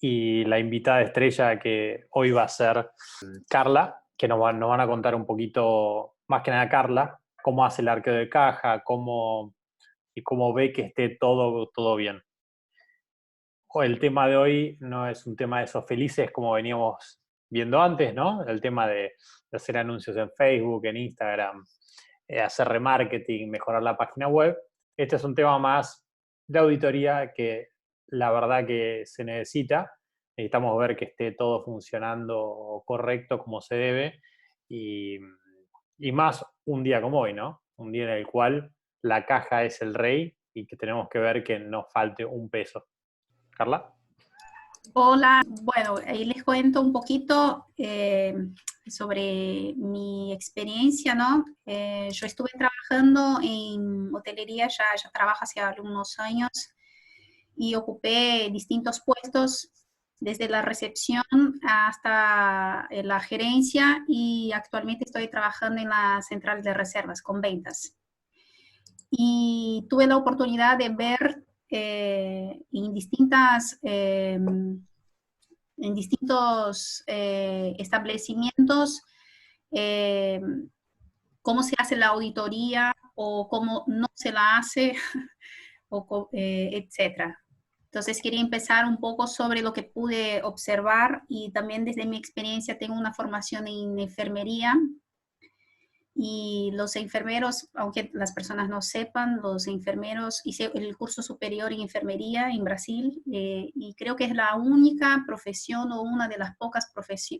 y la invitada estrella que hoy va a ser Carla, que nos van a contar un poquito, más que nada Carla, cómo hace el arqueo de caja, y cómo ve que esté todo bien. El tema de hoy no es un tema de esos felices como veníamos viendo antes, ¿no? El tema de hacer anuncios en Facebook, en Instagram, hacer remarketing, mejorar la página web. Este es un tema más de auditoría que la verdad que se necesita. Necesitamos ver que esté todo funcionando correcto como se debe y, y más un día como hoy, ¿no? Un día en el cual la caja es el rey y que tenemos que ver que no falte un peso. Carla. Hola, bueno, ahí les cuento un poquito sobre mi experiencia, ¿no? Yo estuve trabajando en hotelería, ya trabajo hace algunos años y ocupé distintos puestos, desde la recepción hasta la gerencia y actualmente estoy trabajando en la central de reservas con ventas. Y tuve la oportunidad de ver en distintos establecimientos eh, cómo se hace la auditoría o cómo no se la hace, etcétera. Entonces quería empezar un poco sobre lo que pude observar y también desde mi experiencia tengo una formación en enfermería. Y los enfermeros, aunque las personas no sepan, los enfermeros, hice el curso superior en enfermería en Brasil y creo que es la única profesión o una de las pocas profesiones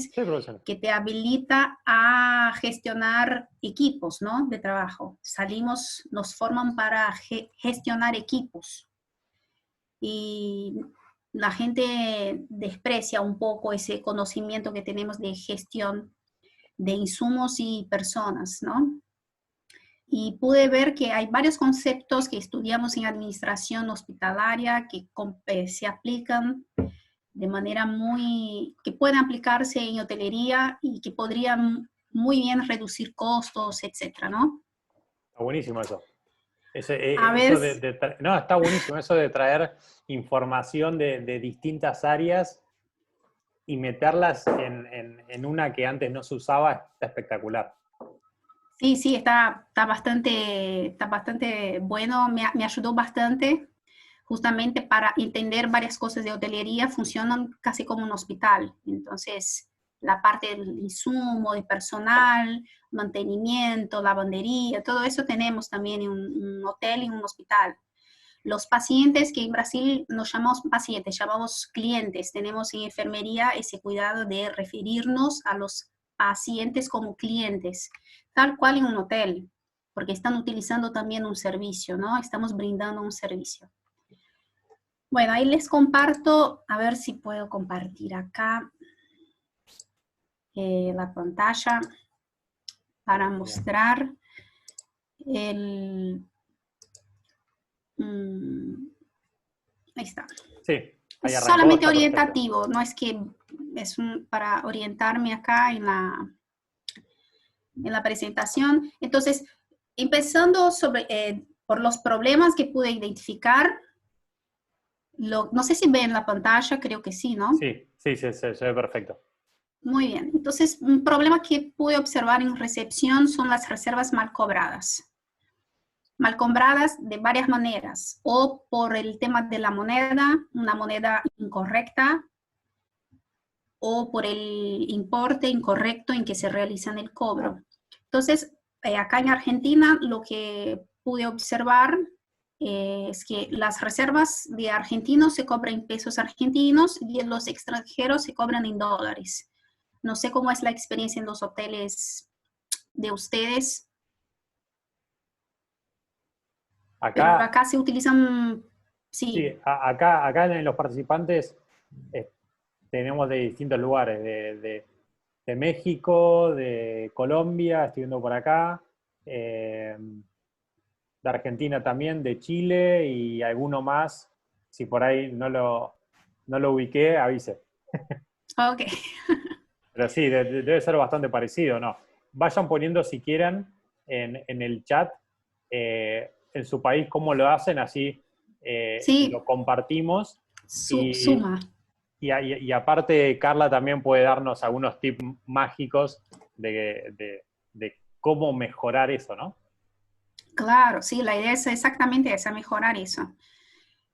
Sí, profesor. que te habilita a gestionar equipos, ¿no? De trabajo. Salimos, nos forman para gestionar equipos y la gente desprecia un poco ese conocimiento que tenemos de gestión de insumos y personas, ¿no? Y pude ver que hay varios conceptos que estudiamos en administración hospitalaria que se aplican de manera que pueden aplicarse en hotelería y que podrían muy bien reducir costos, etcétera, ¿no? Está buenísimo eso. A ver, Eso no, está buenísimo eso de traer información de distintas áreas y meterlas en una que antes no se usaba, está espectacular. sí, está bastante bueno, me ayudó bastante justamente para entender varias cosas de hotelería, funcionan casi como un hospital. Entonces, la parte del insumo, de personal, mantenimiento, lavandería, todo eso tenemos también en un hotel y en un hospital. Los pacientes, que en Brasil nos llamamos pacientes, llamamos clientes, tenemos en enfermería ese cuidado de referirnos a los pacientes como clientes, tal cual en un hotel, porque están utilizando también un servicio, ¿no? Estamos brindando un servicio. Bueno, ahí les comparto, a ver si puedo compartir acá la pantalla para mostrar el... ahí está. Sí, ahí Es arrancó, solamente está perfecto. orientativo, no es que es para orientarme acá en la presentación. Entonces, empezando por los problemas que pude identificar, no sé si ven la pantalla, creo que sí, ¿no? Sí, se ve perfecto. Muy bien. Entonces, un problema que pude observar en recepción son las reservas mal cobradas. Mal cobradas de varias maneras, o por el tema de la moneda, una moneda incorrecta, o por el importe incorrecto en que se realiza el cobro. Entonces, acá en Argentina lo que pude observar es que las reservas de argentinos se cobran en pesos argentinos y en los extranjeros se cobran en dólares. No sé cómo es la experiencia en los hoteles de ustedes, pero Acá, acá se utilizan, sí, sí, acá en los participantes eh, tenemos de distintos lugares, de México, de Colombia, estoy viendo por acá, de Argentina también, de Chile y alguno más. Si por ahí no lo ubiqué, avise. ok. Pero sí, debe ser bastante parecido, ¿no? Vayan poniendo si quieren en el chat en su país cómo lo hacen, así lo Sí, compartimos Y, Suma. y aparte, Carla también puede darnos algunos tips mágicos de cómo mejorar eso, ¿no? Claro, sí, la idea es exactamente esa, mejorar eso.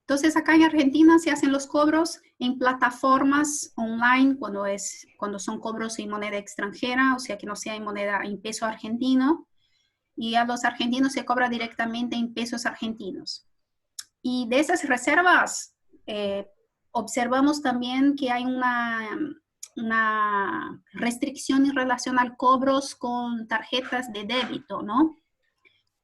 Entonces, acá en Argentina se hacen los cobros en plataformas online cuando son cobros en moneda extranjera, o sea que no sea en moneda, en peso argentino, y a los argentinos se cobra directamente en pesos argentinos. Y de esas reservas, observamos también que hay una restricción en relación al cobros con tarjetas de débito, ¿no?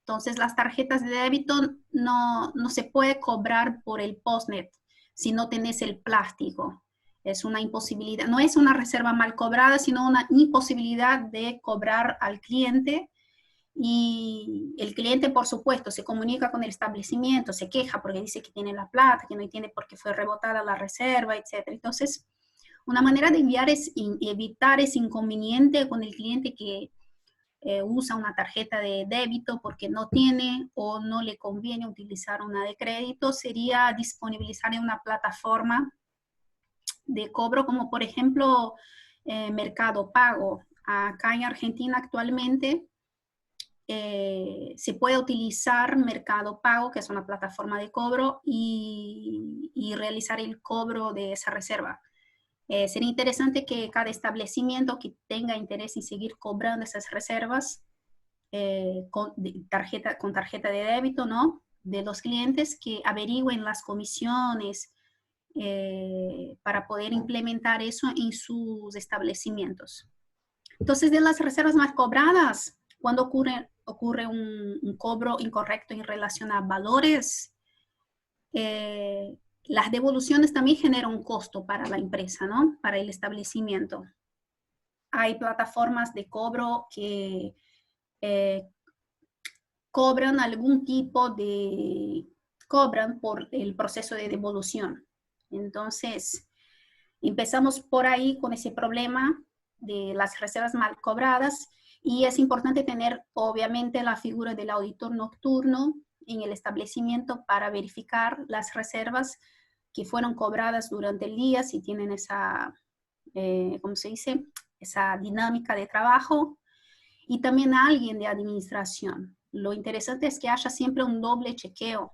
Entonces, las tarjetas de débito no se puede cobrar por el postnet si no tenés el plástico. Es una imposibilidad, no es una reserva mal cobrada, sino una imposibilidad de cobrar al cliente. Y el cliente, por supuesto, se comunica con el establecimiento, se queja porque dice que tiene la plata, que no tiene porque fue rebotada la reserva, etc. Entonces, una manera de evitar ese inconveniente con el cliente que usa una tarjeta de débito porque no tiene o no le conviene utilizar una de crédito sería disponibilizar en una plataforma de cobro como por ejemplo Mercado Pago. Acá en Argentina actualmente se puede utilizar Mercado Pago, que es una plataforma de cobro, y realizar el cobro de esa reserva. Sería interesante que cada establecimiento que tenga interés en seguir cobrando esas reservas con tarjeta de débito, ¿no? De los clientes que averigüen las comisiones para poder implementar eso en sus establecimientos. Entonces, de las reservas más cobradas, cuando ocurre un cobro incorrecto en relación a valores, las devoluciones también generan un costo para la empresa, ¿no? Para el establecimiento. Hay plataformas de cobro que cobran algún tipo de, cobran por el proceso de devolución. Entonces, empezamos por ahí con ese problema de las reservas mal cobradas y es importante tener obviamente la figura del auditor nocturno en el establecimiento para verificar las reservas que fueron cobradas durante el día, si tienen esa, ¿cómo se dice? Esa dinámica de trabajo y también a alguien de administración. Lo interesante es que haya siempre un doble chequeo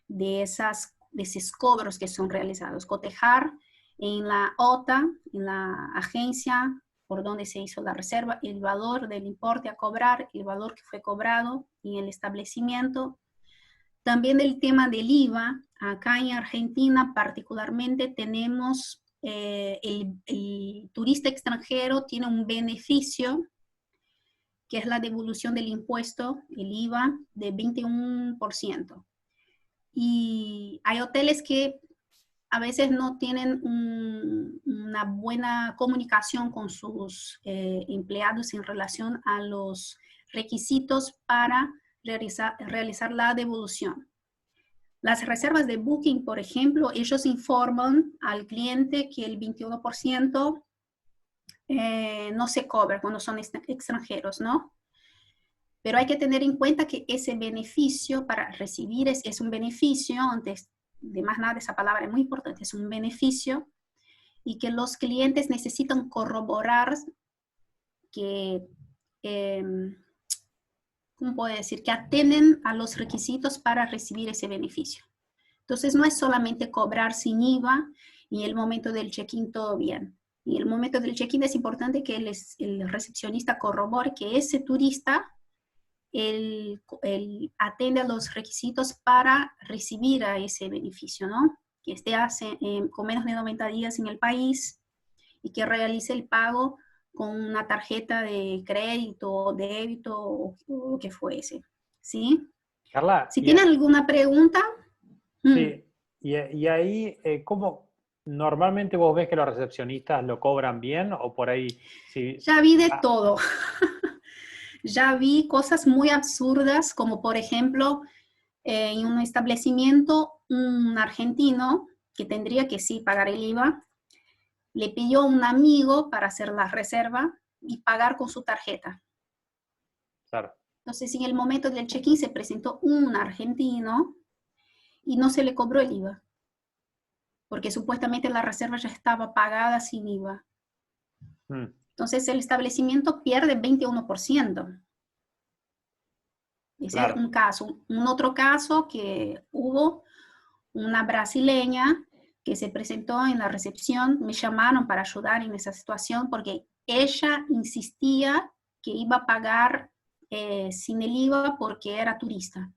de esos cobros que son realizados, cotejar en la OTA, en la agencia por donde se hizo la reserva, el valor del importe a cobrar, el valor que fue cobrado en el establecimiento. También el tema del IVA, acá en Argentina particularmente tenemos el turista extranjero tiene un beneficio que es la devolución del impuesto, el IVA, de 21%. Y hay hoteles que a veces no tienen una buena comunicación con sus empleados en relación a los requisitos para realizar la devolución. Las reservas de Booking, por ejemplo, ellos informan al cliente que el 21% no se cobra cuando son extranjeros, ¿no? Pero hay que tener en cuenta que ese beneficio para recibir es un beneficio, antes de más nada esa palabra es muy importante, es un beneficio y que los clientes necesitan corroborar que, ¿cómo puedo decir? Que atienden a los requisitos para recibir ese beneficio. Entonces no es solamente cobrar sin IVA y el momento del check-in todo bien. Y el momento del check-in es importante que el recepcionista corrobore que ese turista él atiende a los requisitos para recibir a ese beneficio, ¿no? Que esté con menos de 90 días en el país y que realice el pago con una tarjeta de crédito, débito o lo que fuese, ¿sí? Carla, Si tienen alguna pregunta. sí, y ahí, ¿cómo normalmente vos ves que los recepcionistas lo cobran bien o por ahí? Sí, Ya vi de todo. Ya vi cosas muy absurdas, como por ejemplo, en un establecimiento, un argentino que tendría que sí pagar el IVA, le pidió a un amigo para hacer la reserva y pagar con su tarjeta. claro. Entonces, en el momento del check-in se presentó un argentino y no se le cobró el IVA. porque supuestamente la reserva ya estaba pagada sin IVA. Entonces el establecimiento pierde 21%. Ese es un caso. Un otro caso que hubo una brasileña que se presentó en la recepción, me llamaron para ayudar en esa situación porque ella insistía que iba a pagar sin el IVA porque era turista.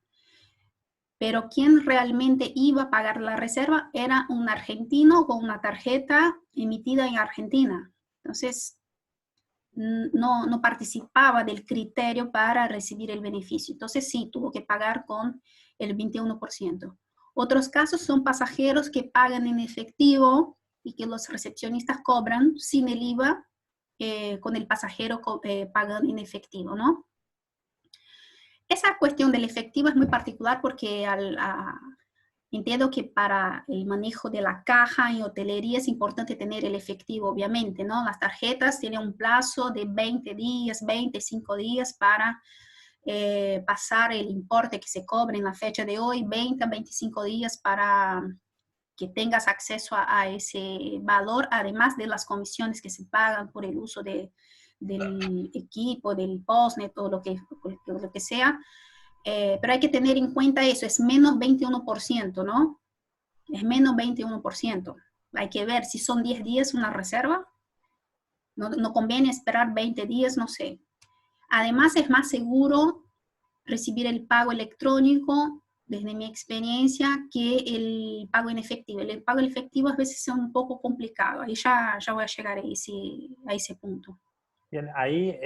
Pero quien realmente iba a pagar la reserva era un argentino con una tarjeta emitida en Argentina. Entonces, no participaba del criterio para recibir el beneficio. Entonces, sí, tuvo que pagar con el 21%. Otros casos son pasajeros que pagan en efectivo y que los recepcionistas cobran sin el IVA, con el pasajero pagan en efectivo, ¿no? Esa cuestión del efectivo es muy particular porque entiendo que para el manejo de la caja en hotelería es importante tener el efectivo, obviamente, ¿no? Las tarjetas tienen un plazo de 20 días, 25 días para pasar el importe que se cobre en la fecha de hoy, 20 a 25 días para que tengas acceso a ese valor, además de las comisiones que se pagan por el uso del equipo, del postnet o lo que sea. Pero hay que tener en cuenta eso, es menos 21%, ¿no? Es menos 21%. Hay que ver si son 10 días una reserva. No conviene esperar 20 días, no sé. Además, es más seguro recibir el pago electrónico, desde mi experiencia, que el pago en efectivo. El pago en efectivo a veces es un poco complicado. Ahí ya voy a llegar a ese punto. Bien, ahí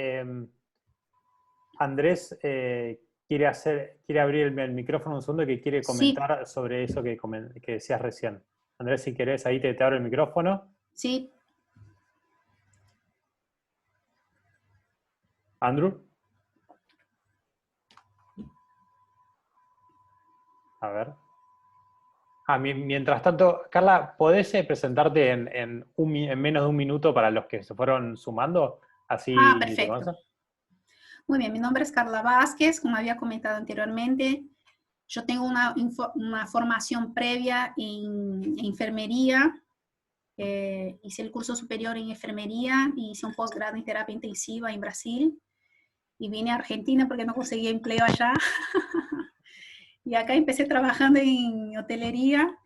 Andrés quiere abrir el micrófono un segundo que quiere comentar sobre eso que decías recién. Andrés, si querés, ahí te abro el micrófono. Sí. Andrew. A ver. Mientras tanto, Carla, ¿podés presentarte en menos de un minuto para los que se fueron sumando? Así perfecto. Muy bien, mi nombre es Carla Vázquez, como había comentado anteriormente. Yo tengo una formación previa en enfermería. Hice el curso superior en enfermería y hice un posgrado en terapia intensiva en Brasil. Y vine a Argentina porque no conseguía empleo allá. Y acá empecé trabajando en hotelería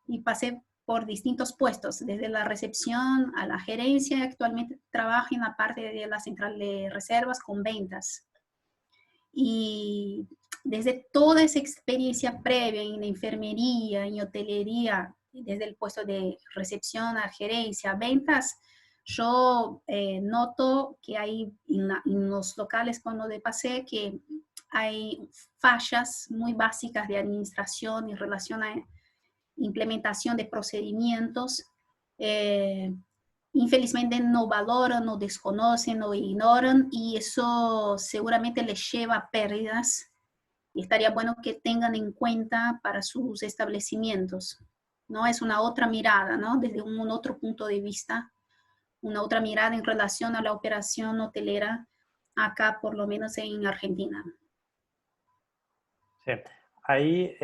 y pasé por distintos puestos, desde la recepción a la gerencia. Actualmente trabajo en la parte de la central de reservas con ventas. Y desde toda esa experiencia previa en la enfermería, en hotelería, desde el puesto de recepción a gerencia, a ventas, yo noto que hay en los locales cuando pasé que hay fallas muy básicas de administración en relación a implementación de procedimientos. Infelizmente no valoran, no desconocen, no ignoran y eso seguramente les lleva a pérdidas y estaría bueno que tengan en cuenta para sus establecimientos, ¿no? Es una otra mirada, ¿no? Desde un otro punto de vista, una otra mirada en relación a la operación hotelera acá, por lo menos en Argentina. Sí, ahí,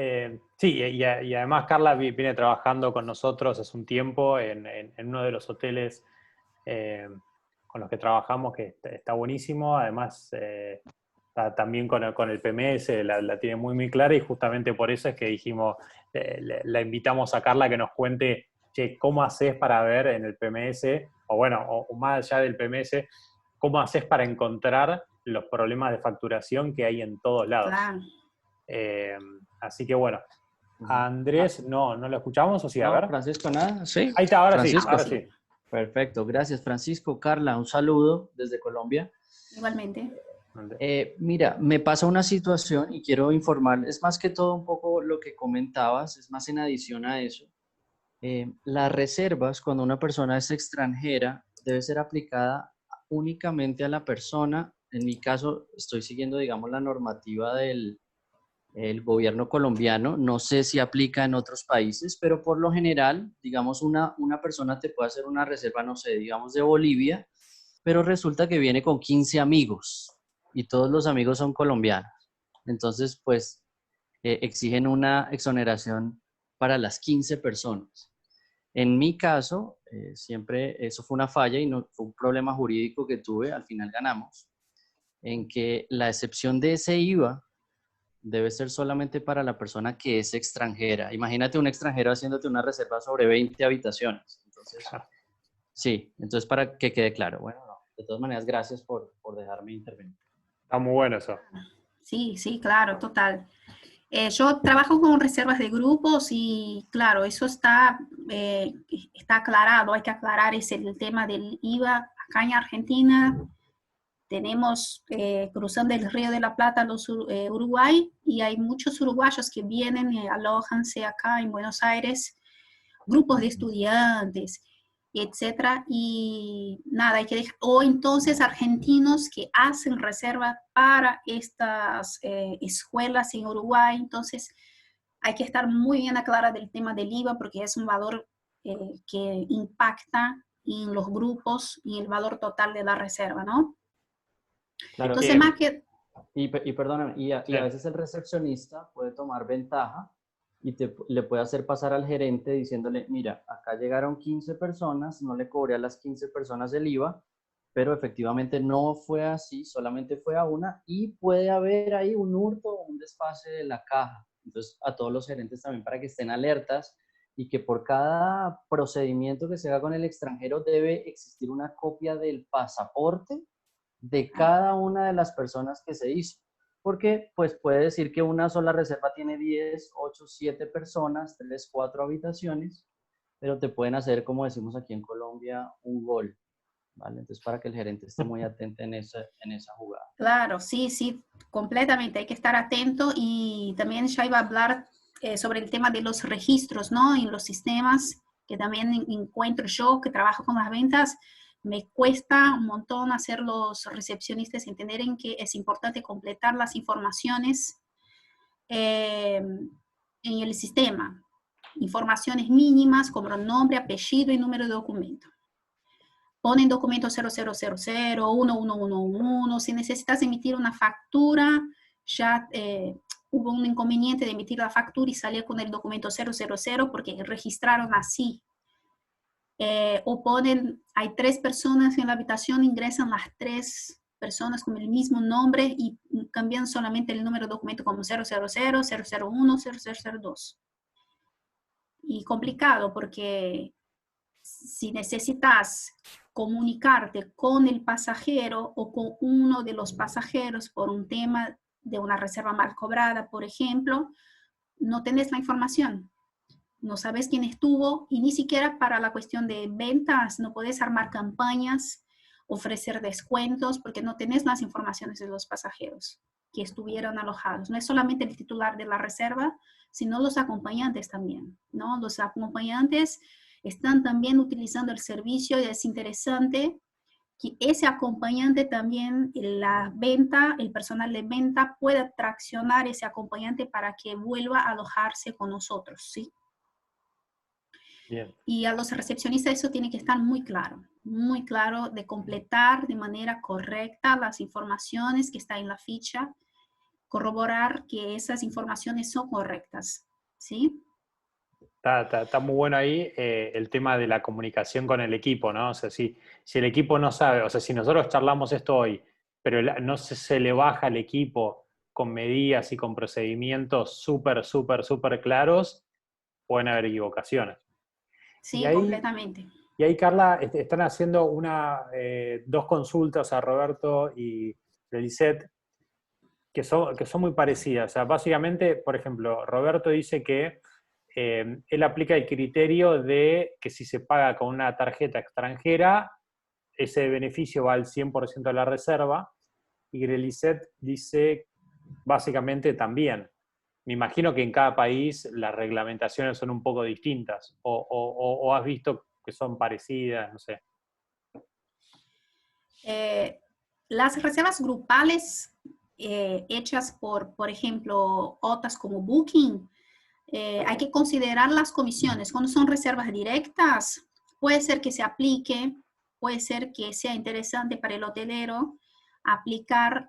sí, y además Carla viene trabajando con nosotros hace un tiempo en uno de los hoteles con los que trabajamos, que está buenísimo. Además, también con el PMS la tiene muy, muy clara y justamente por eso es que dijimos, la invitamos a Carla que nos cuente, che, ¿cómo haces para ver en el PMS, o bueno, o más allá del PMS, cómo haces para encontrar los problemas de facturación que hay en todos lados? Claro. Así que bueno, a Andrés no lo escuchamos, o sí, a ver. Francisco, nada, sí. Ahí está, ahora Francisco, sí, ahora sí. Perfecto, gracias Francisco. Carla, un saludo desde Colombia. Igualmente. Mira, me pasa una situación y quiero informar, es más que todo un poco lo que comentabas, es más en adición a eso. Las reservas, cuando una persona es extranjera, debe ser aplicada únicamente a la persona. En mi caso, estoy siguiendo, digamos, la normativa del gobierno colombiano. No sé si aplica en otros países, pero por lo general, digamos, una persona te puede hacer una reserva, no sé, digamos, de Bolivia, pero resulta que viene con 15 amigos y todos los amigos son colombianos. Entonces, pues, exigen una exoneración para las 15 personas. En mi caso, siempre eso fue una falla y no, fue un problema jurídico que tuve, al final ganamos, en que la excepción de ese IVA debe ser solamente para la persona que es extranjera. Imagínate un extranjero haciéndote una reserva sobre 20 habitaciones. Entonces, sí, entonces para que quede claro. Bueno, no, de todas maneras, gracias por dejarme intervenir. Está muy bueno eso. Sí, sí, claro, total. Yo trabajo con reservas de grupos y claro, eso está aclarado, hay que aclarar el tema del IVA. Acá en Argentina tenemos cruzando el Río de la Plata Uruguay y hay muchos uruguayos que vienen y alojanse acá en Buenos Aires, grupos de estudiantes, etcétera, y nada, hay que dejar, o entonces argentinos que hacen reserva para estas escuelas en Uruguay, entonces hay que estar muy bien aclarada del tema del IVA porque es un valor que impacta en los grupos y el valor total de la reserva, ¿no? Claro, Entonces, más que... y perdóname, y a veces el recepcionista puede tomar ventaja y le puede hacer pasar al gerente diciéndole, mira, acá llegaron 15 personas, no le cobré a las 15 personas el IVA, pero efectivamente no fue así, solamente fue a una y puede haber ahí un hurto o un desfase de la caja. Entonces, a todos los gerentes también para que estén alertas y que por cada procedimiento que se haga con el extranjero debe existir una copia del pasaporte de cada una de las personas que se hizo. Porque pues puede decir que una sola reserva tiene 10, 8, 7 personas, 3, 4 habitaciones, pero te pueden hacer, como decimos aquí en Colombia, un gol, ¿vale? Entonces para que el gerente esté muy atento en esa jugada. Claro, sí, sí, completamente, hay que estar atento y también ya iba a hablar sobre el tema de los registros, ¿no? En los sistemas que también encuentro yo, que trabajo con las ventas, me cuesta un montón hacer los recepcionistas entender en que es importante completar las informaciones en el sistema. Informaciones mínimas como nombre, apellido y número de documento. Ponen documento 0000, 1111. Si necesitas emitir una factura, ya hubo un inconveniente de emitir la factura y salir con el documento 000 porque registraron así. O ponen, hay 3 personas en la habitación, ingresan las 3 personas con el mismo nombre y cambian solamente el número de documento como 000, 001, 0002. Y complicado porque si necesitas comunicarte con el pasajero o con uno de los pasajeros por un tema de una reserva mal cobrada, por ejemplo, no tenés la información. No sabes quién estuvo y ni siquiera para la cuestión de ventas no puedes armar campañas, ofrecer descuentos porque no tenés las informaciones de los pasajeros que estuvieron alojados. No es solamente el titular de la reserva, sino los acompañantes también, ¿no? Los acompañantes están también utilizando el servicio y es interesante que ese acompañante también, la venta, el personal de venta pueda traccionar ese acompañante para que vuelva a alojarse con nosotros, ¿sí? Bien. Y a los recepcionistas eso tiene que estar muy claro de completar de manera correcta las informaciones que están en la ficha, corroborar que esas informaciones son correctas, ¿sí? Está muy bueno ahí el tema de la comunicación con el equipo, ¿no? O sea, si el equipo no sabe, o sea, si nosotros charlamos esto hoy, pero no se le baja al equipo con medidas y con procedimientos súper claros, pueden haber equivocaciones. Sí, completamente. Y ahí, Carla, están haciendo dos consultas a Roberto y Lisette que son muy parecidas. O sea, básicamente, por ejemplo, Roberto dice que él aplica el criterio de que si se paga con una tarjeta extranjera, ese beneficio va al 100% de la reserva, y Grelicet dice básicamente también. Me imagino que en cada país las reglamentaciones son un poco distintas, o has visto que son parecidas, no sé. Las reservas grupales hechas por ejemplo, otras como Booking, hay que considerar las comisiones. Cuando son reservas directas, puede ser que se aplique, puede ser que sea interesante para el hotelero aplicar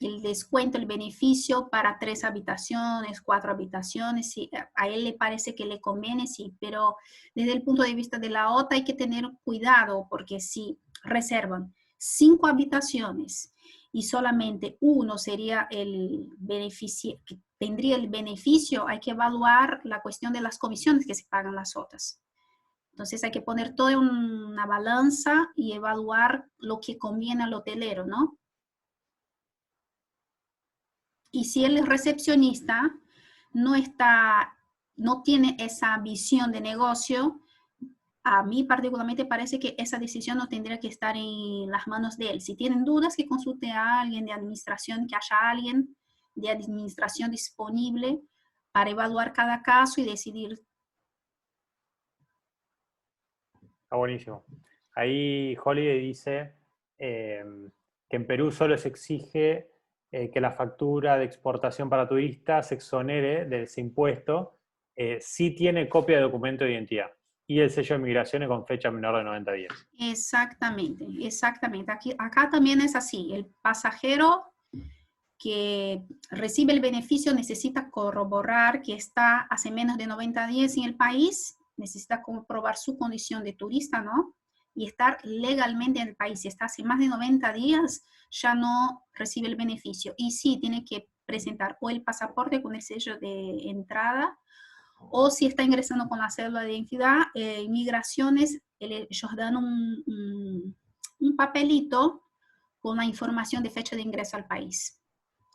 el descuento, el beneficio para 3 habitaciones, 4 habitaciones, si a él le parece que le conviene, sí, pero desde el punto de vista de la OTA hay que tener cuidado, porque si reservan 5 habitaciones y solamente uno sería el beneficio, que tendría el beneficio, hay que evaluar la cuestión de las comisiones que se pagan las OTAs. Entonces hay que poner todo en una balanza y evaluar lo que conviene al hotelero, ¿no? Y si el recepcionista no tiene esa visión de negocio, a mí particularmente parece que esa decisión no tendría que estar en las manos de él. Si tienen dudas, que consulte a alguien de administración, que haya alguien de administración disponible para evaluar cada caso y decidir. Está buenísimo. Ahí Holiday dice que en Perú solo se exige que la factura de exportación para turistas se exonere de ese impuesto si tiene copia de documento de identidad y el sello de migraciones con fecha menor de 90 días. Exactamente, exactamente. Acá también es así. El pasajero que recibe el beneficio necesita corroborar que está hace menos de 90 días en el país, necesita comprobar su condición de turista, ¿no? Y estar legalmente en el país. Si está hace más de 90 días, ya no recibe el beneficio. Y sí, tiene que presentar o el pasaporte con el sello de entrada, o si está ingresando con la cédula de identidad, Migraciones, ellos dan un papelito con la información de fecha de ingreso al país.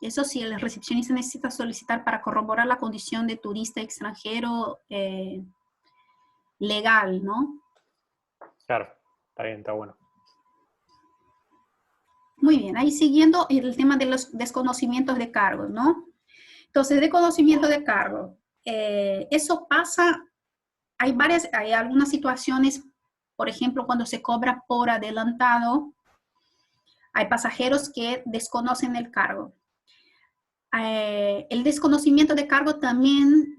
Eso sí, el recepcionista necesita solicitar para corroborar la condición de turista extranjero legal, ¿no? Claro, está bien, está bueno. Muy bien, ahí siguiendo el tema de los desconocimientos de cargos, ¿no? Entonces, desconocimiento de cargo. Eso pasa, hay algunas situaciones, por ejemplo, cuando se cobra por adelantado, hay pasajeros que desconocen el cargo. El desconocimiento de cargo también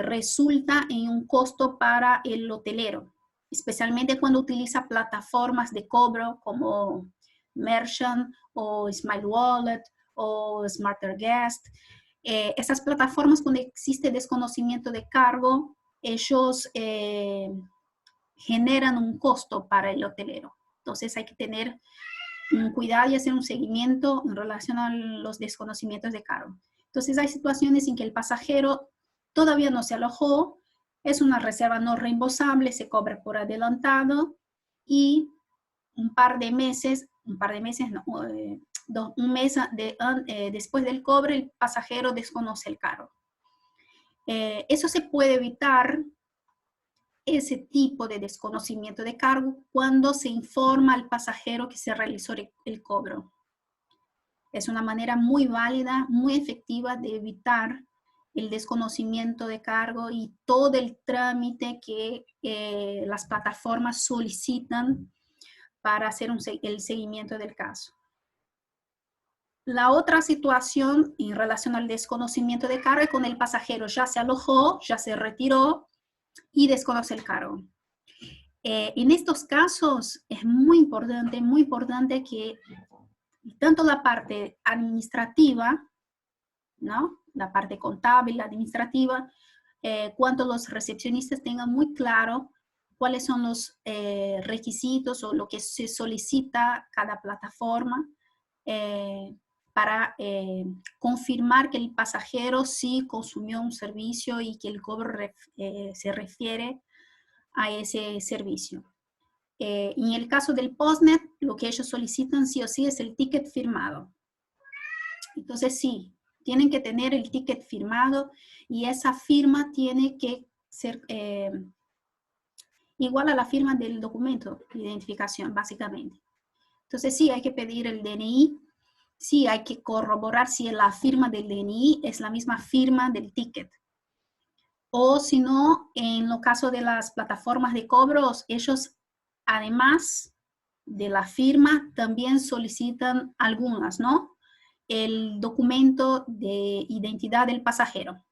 resulta en un costo para el hotelero, especialmente cuando utiliza plataformas de cobro como Merchant o Smile Wallet o Smarter Guest. Esas plataformas, cuando existe desconocimiento de cargo, ellos generan un costo para el hotelero. Entonces hay que tener cuidado y hacer un seguimiento en relación a los desconocimientos de cargo. Entonces hay situaciones en que el pasajero todavía no se alojó, es una reserva no reembolsable, se cobra por adelantado y un mes después del cobre, el pasajero desconoce el cargo. Eso se puede evitar, ese tipo de desconocimiento de cargo, cuando se informa al pasajero que se realizó el cobro. Es una manera muy válida, muy efectiva de evitar el desconocimiento de cargo y todo el trámite que las plataformas solicitan para hacer el seguimiento del caso. La otra situación en relación al desconocimiento de cargo es cuando el pasajero ya se alojó, ya se retiró y desconoce el cargo. En estos casos es muy importante que tanto la parte administrativa, ¿no? La parte contable, la administrativa, cuanto los recepcionistas tengan muy claro cuáles son los requisitos o lo que se solicita cada plataforma para confirmar que el pasajero sí consumió un servicio y que el cobro se refiere a ese servicio. En el caso del Postnet, lo que ellos solicitan sí o sí es el ticket firmado. Entonces sí, tienen que tener el ticket firmado y esa firma tiene que ser igual a la firma del documento de identificación, básicamente. Entonces sí, hay que pedir el DNI, sí, hay que corroborar si la firma del DNI es la misma firma del ticket. O si no, en el caso de las plataformas de cobros, ellos, además de la firma, también solicitan algunas, ¿no? El documento de identidad del pasajero.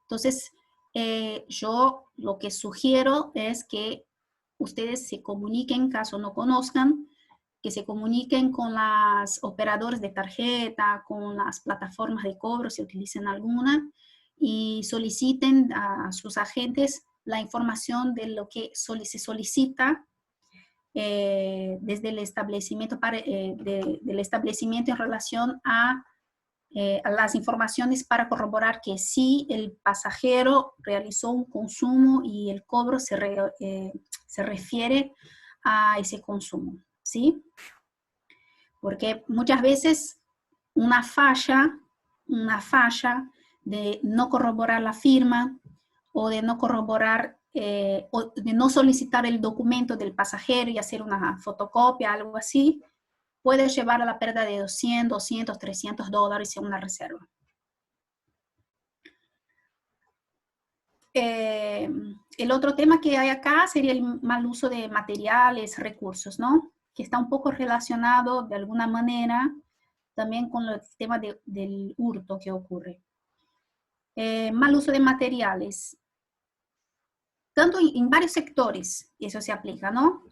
Entonces, yo lo que sugiero es que ustedes se comuniquen, caso no conozcan, que se comuniquen con los operadores de tarjeta, con las plataformas de cobro, si utilizan alguna, y soliciten a sus agentes la información de lo que se solicita desde el establecimiento, del establecimiento en relación a las informaciones para corroborar que sí el pasajero realizó un consumo y el cobro se refiere a ese consumo, ¿sí? Porque muchas veces una falla de no corroborar la firma o de no corroborar o de no solicitar el documento del pasajero y hacer una fotocopia, algo así, puede llevar a la pérdida de 100, 200, 300 dólares en una reserva. El otro tema que hay acá sería el mal uso de materiales, recursos, ¿no? Que está un poco relacionado de alguna manera también con el tema del hurto que ocurre. Mal uso de materiales. Tanto en varios sectores eso se aplica, ¿no?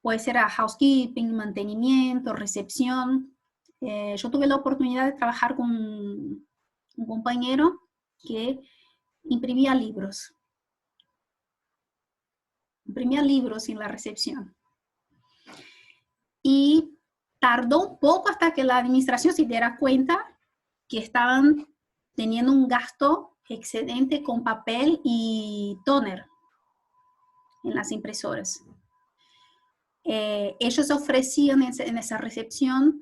Puede ser a housekeeping, mantenimiento, recepción. Yo tuve la oportunidad de trabajar con un compañero que imprimía libros. Imprimía libros en la recepción. Y tardó un poco hasta que la administración se diera cuenta que estaban teniendo un gasto excedente con papel y toner en las impresoras. Ellos ofrecían en esa recepción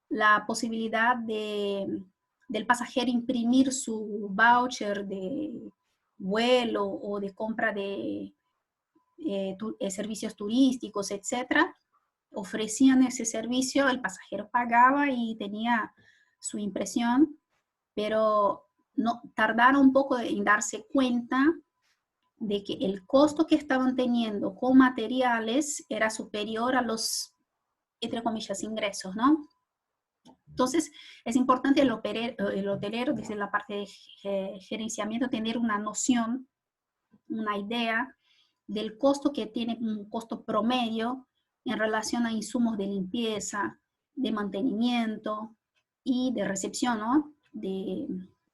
la posibilidad del pasajero imprimir su voucher de vuelo o de compra de servicios turísticos, etc. Ofrecían ese servicio, el pasajero pagaba y tenía su impresión, pero no, tardaron un poco en darse cuenta de que el costo que estaban teniendo con materiales era superior a los, entre comillas, ingresos, ¿no? Entonces, es importante el hotelero, desde la parte de gerenciamiento, tener una noción, una idea del costo que tiene, un costo promedio en relación a insumos de limpieza, de mantenimiento y de recepción, ¿no? De,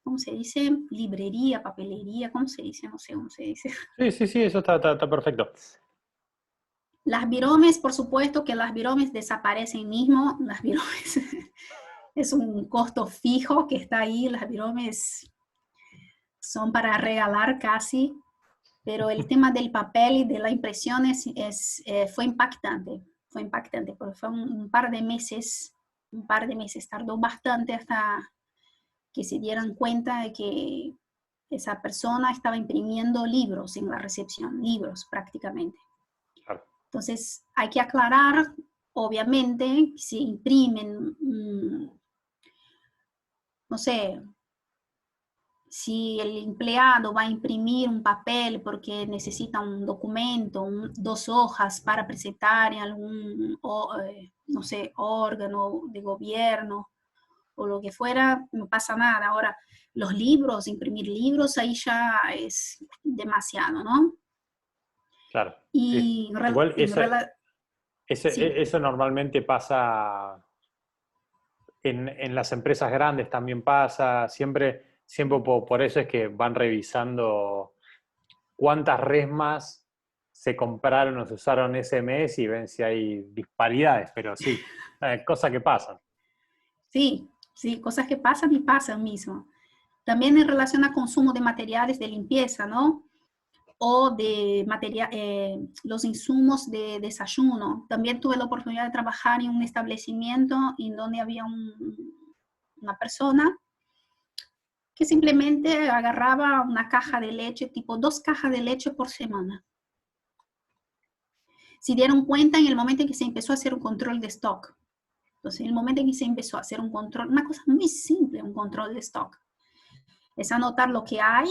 ¿cómo se dice? Librería, papelería, ¿cómo se dice? No sé cómo se dice. Sí, eso está perfecto. Las viromes, por supuesto que las viromes desaparecen mismo. Las viromes es un costo fijo que está ahí. Las viromes son para regalar casi. Pero el tema del papel y de la impresión fue impactante. Fue impactante porque fue un par de meses. Tardó bastante hasta que se dieran cuenta de que esa persona estaba imprimiendo libros en la recepción, libros prácticamente. Claro. Entonces hay que aclarar, obviamente, si imprimen, no sé, si el empleado va a imprimir un papel porque necesita un documento, 2 hojas para presentar en algún, no sé, órgano de gobierno o lo que fuera, no pasa nada. Ahora, los libros, imprimir libros, ahí ya es demasiado, ¿no? Claro. Y igual sí. eso normalmente pasa en las empresas grandes, también pasa, siempre por eso es que van revisando cuántas resmas se compraron o se usaron ese mes y ven si hay disparidades, pero sí, cosas que pasan. Sí, cosas que pasan y pasan mismo. También en relación a consumo de materiales de limpieza, ¿no? O de los insumos de desayuno. También tuve la oportunidad de trabajar en un establecimiento en donde había una persona que simplemente agarraba una caja de leche, tipo 2 cajas de leche por semana. Se dieron cuenta en el momento en que se empezó a hacer un control de stock. Entonces, en el momento en que se empezó a hacer un control, una cosa muy simple, un control de stock, es anotar lo que hay,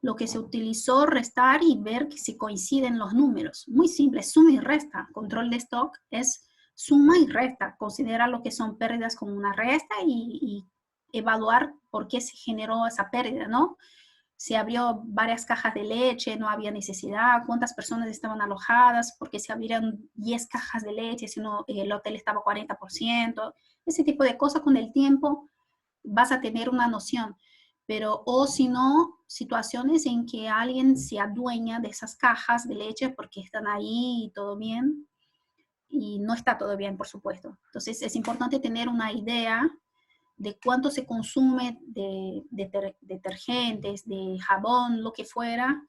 lo que se utilizó, restar y ver que si coinciden los números. Muy simple, suma y resta. Control de stock es suma y resta. Considera lo que son pérdidas como una resta y evaluar por qué se generó esa pérdida, ¿no? se abrió varias cajas de leche, no había necesidad, cuántas personas estaban alojadas, porque se abrieron 10 cajas de leche, si no, el hotel estaba 40%, ese tipo de cosas con el tiempo vas a tener una noción. Pero, o si no, situaciones en que alguien se adueña de esas cajas de leche porque están ahí y todo bien, y no está todo bien, por supuesto. Entonces, es importante tener una idea de cuánto se consume de detergentes, de jabón, lo que fuera,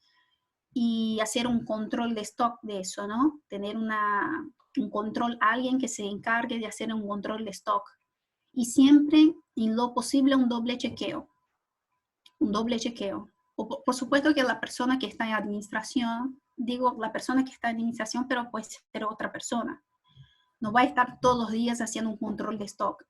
y hacer un control de stock de eso, ¿no? Tener un control, alguien que se encargue de hacer un control de stock. Y siempre, en lo posible, un doble chequeo. Un doble chequeo. O, por supuesto que la persona que está en administración, digo la persona que está en administración, pero puede ser otra persona. No va a estar todos los días haciendo un control de stock.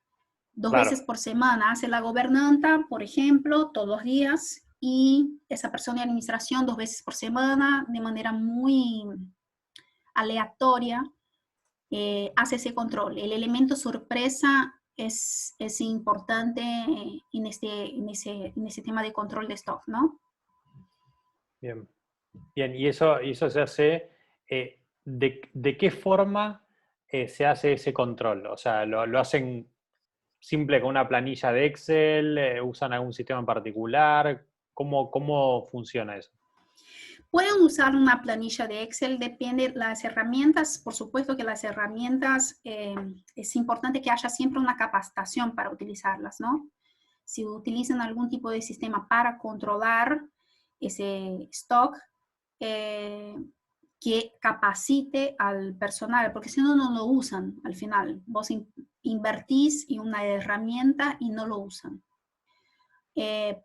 Dos Claro. veces por semana hace la gobernanta, por ejemplo, todos los días, y esa persona de administración 2 veces por semana, de manera muy aleatoria, hace ese control. El elemento sorpresa es importante en ese tema de control de stock, ¿no? Bien. Bien, y eso se hace, ¿de qué forma se hace ese control? O sea, ¿lo hacen simple con una planilla de Excel? ¿Usan algún sistema en particular? ¿Cómo funciona eso? Pueden usar una planilla de Excel, depende de las herramientas. Por supuesto que las herramientas, es importante que haya siempre una capacitación para utilizarlas, ¿no? Si utilizan algún tipo de sistema para controlar ese stock, que capacite al personal, porque si no, no lo usan al final. Vos invertís en una herramienta y no lo usan.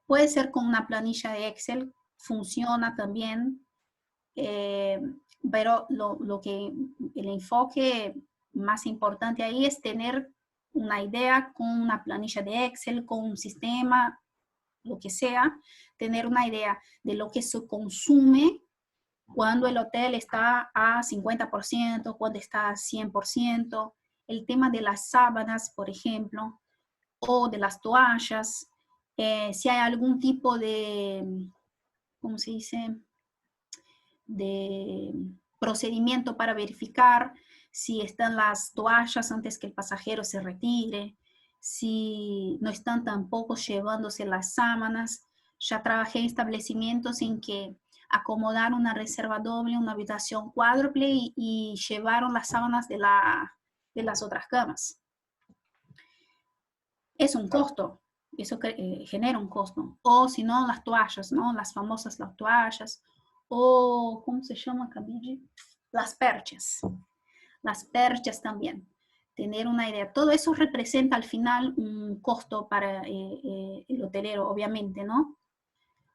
Puede ser con una planilla de Excel, funciona también, pero el enfoque más importante ahí es tener una idea con una planilla de Excel, con un sistema, lo que sea, tener una idea de lo que se consume cuando el hotel está a 50%, cuando está a 100%, el tema de las sábanas, por ejemplo, o de las toallas, si hay algún tipo de, ¿cómo se dice?, de procedimiento para verificar si están las toallas antes que el pasajero se retire, si no están tampoco llevándose las sábanas. Ya trabajé en establecimientos en que acomodaron una reserva doble, una habitación cuádruple y llevaron las sábanas de las otras camas. Es un costo, eso genera un costo. O si no, las toallas, ¿no? Las famosas las toallas. O, ¿cómo se llama, Camille? Las perchas. Las perchas también. Tener una idea. Todo eso representa al final un costo para el hotelero, obviamente, ¿no?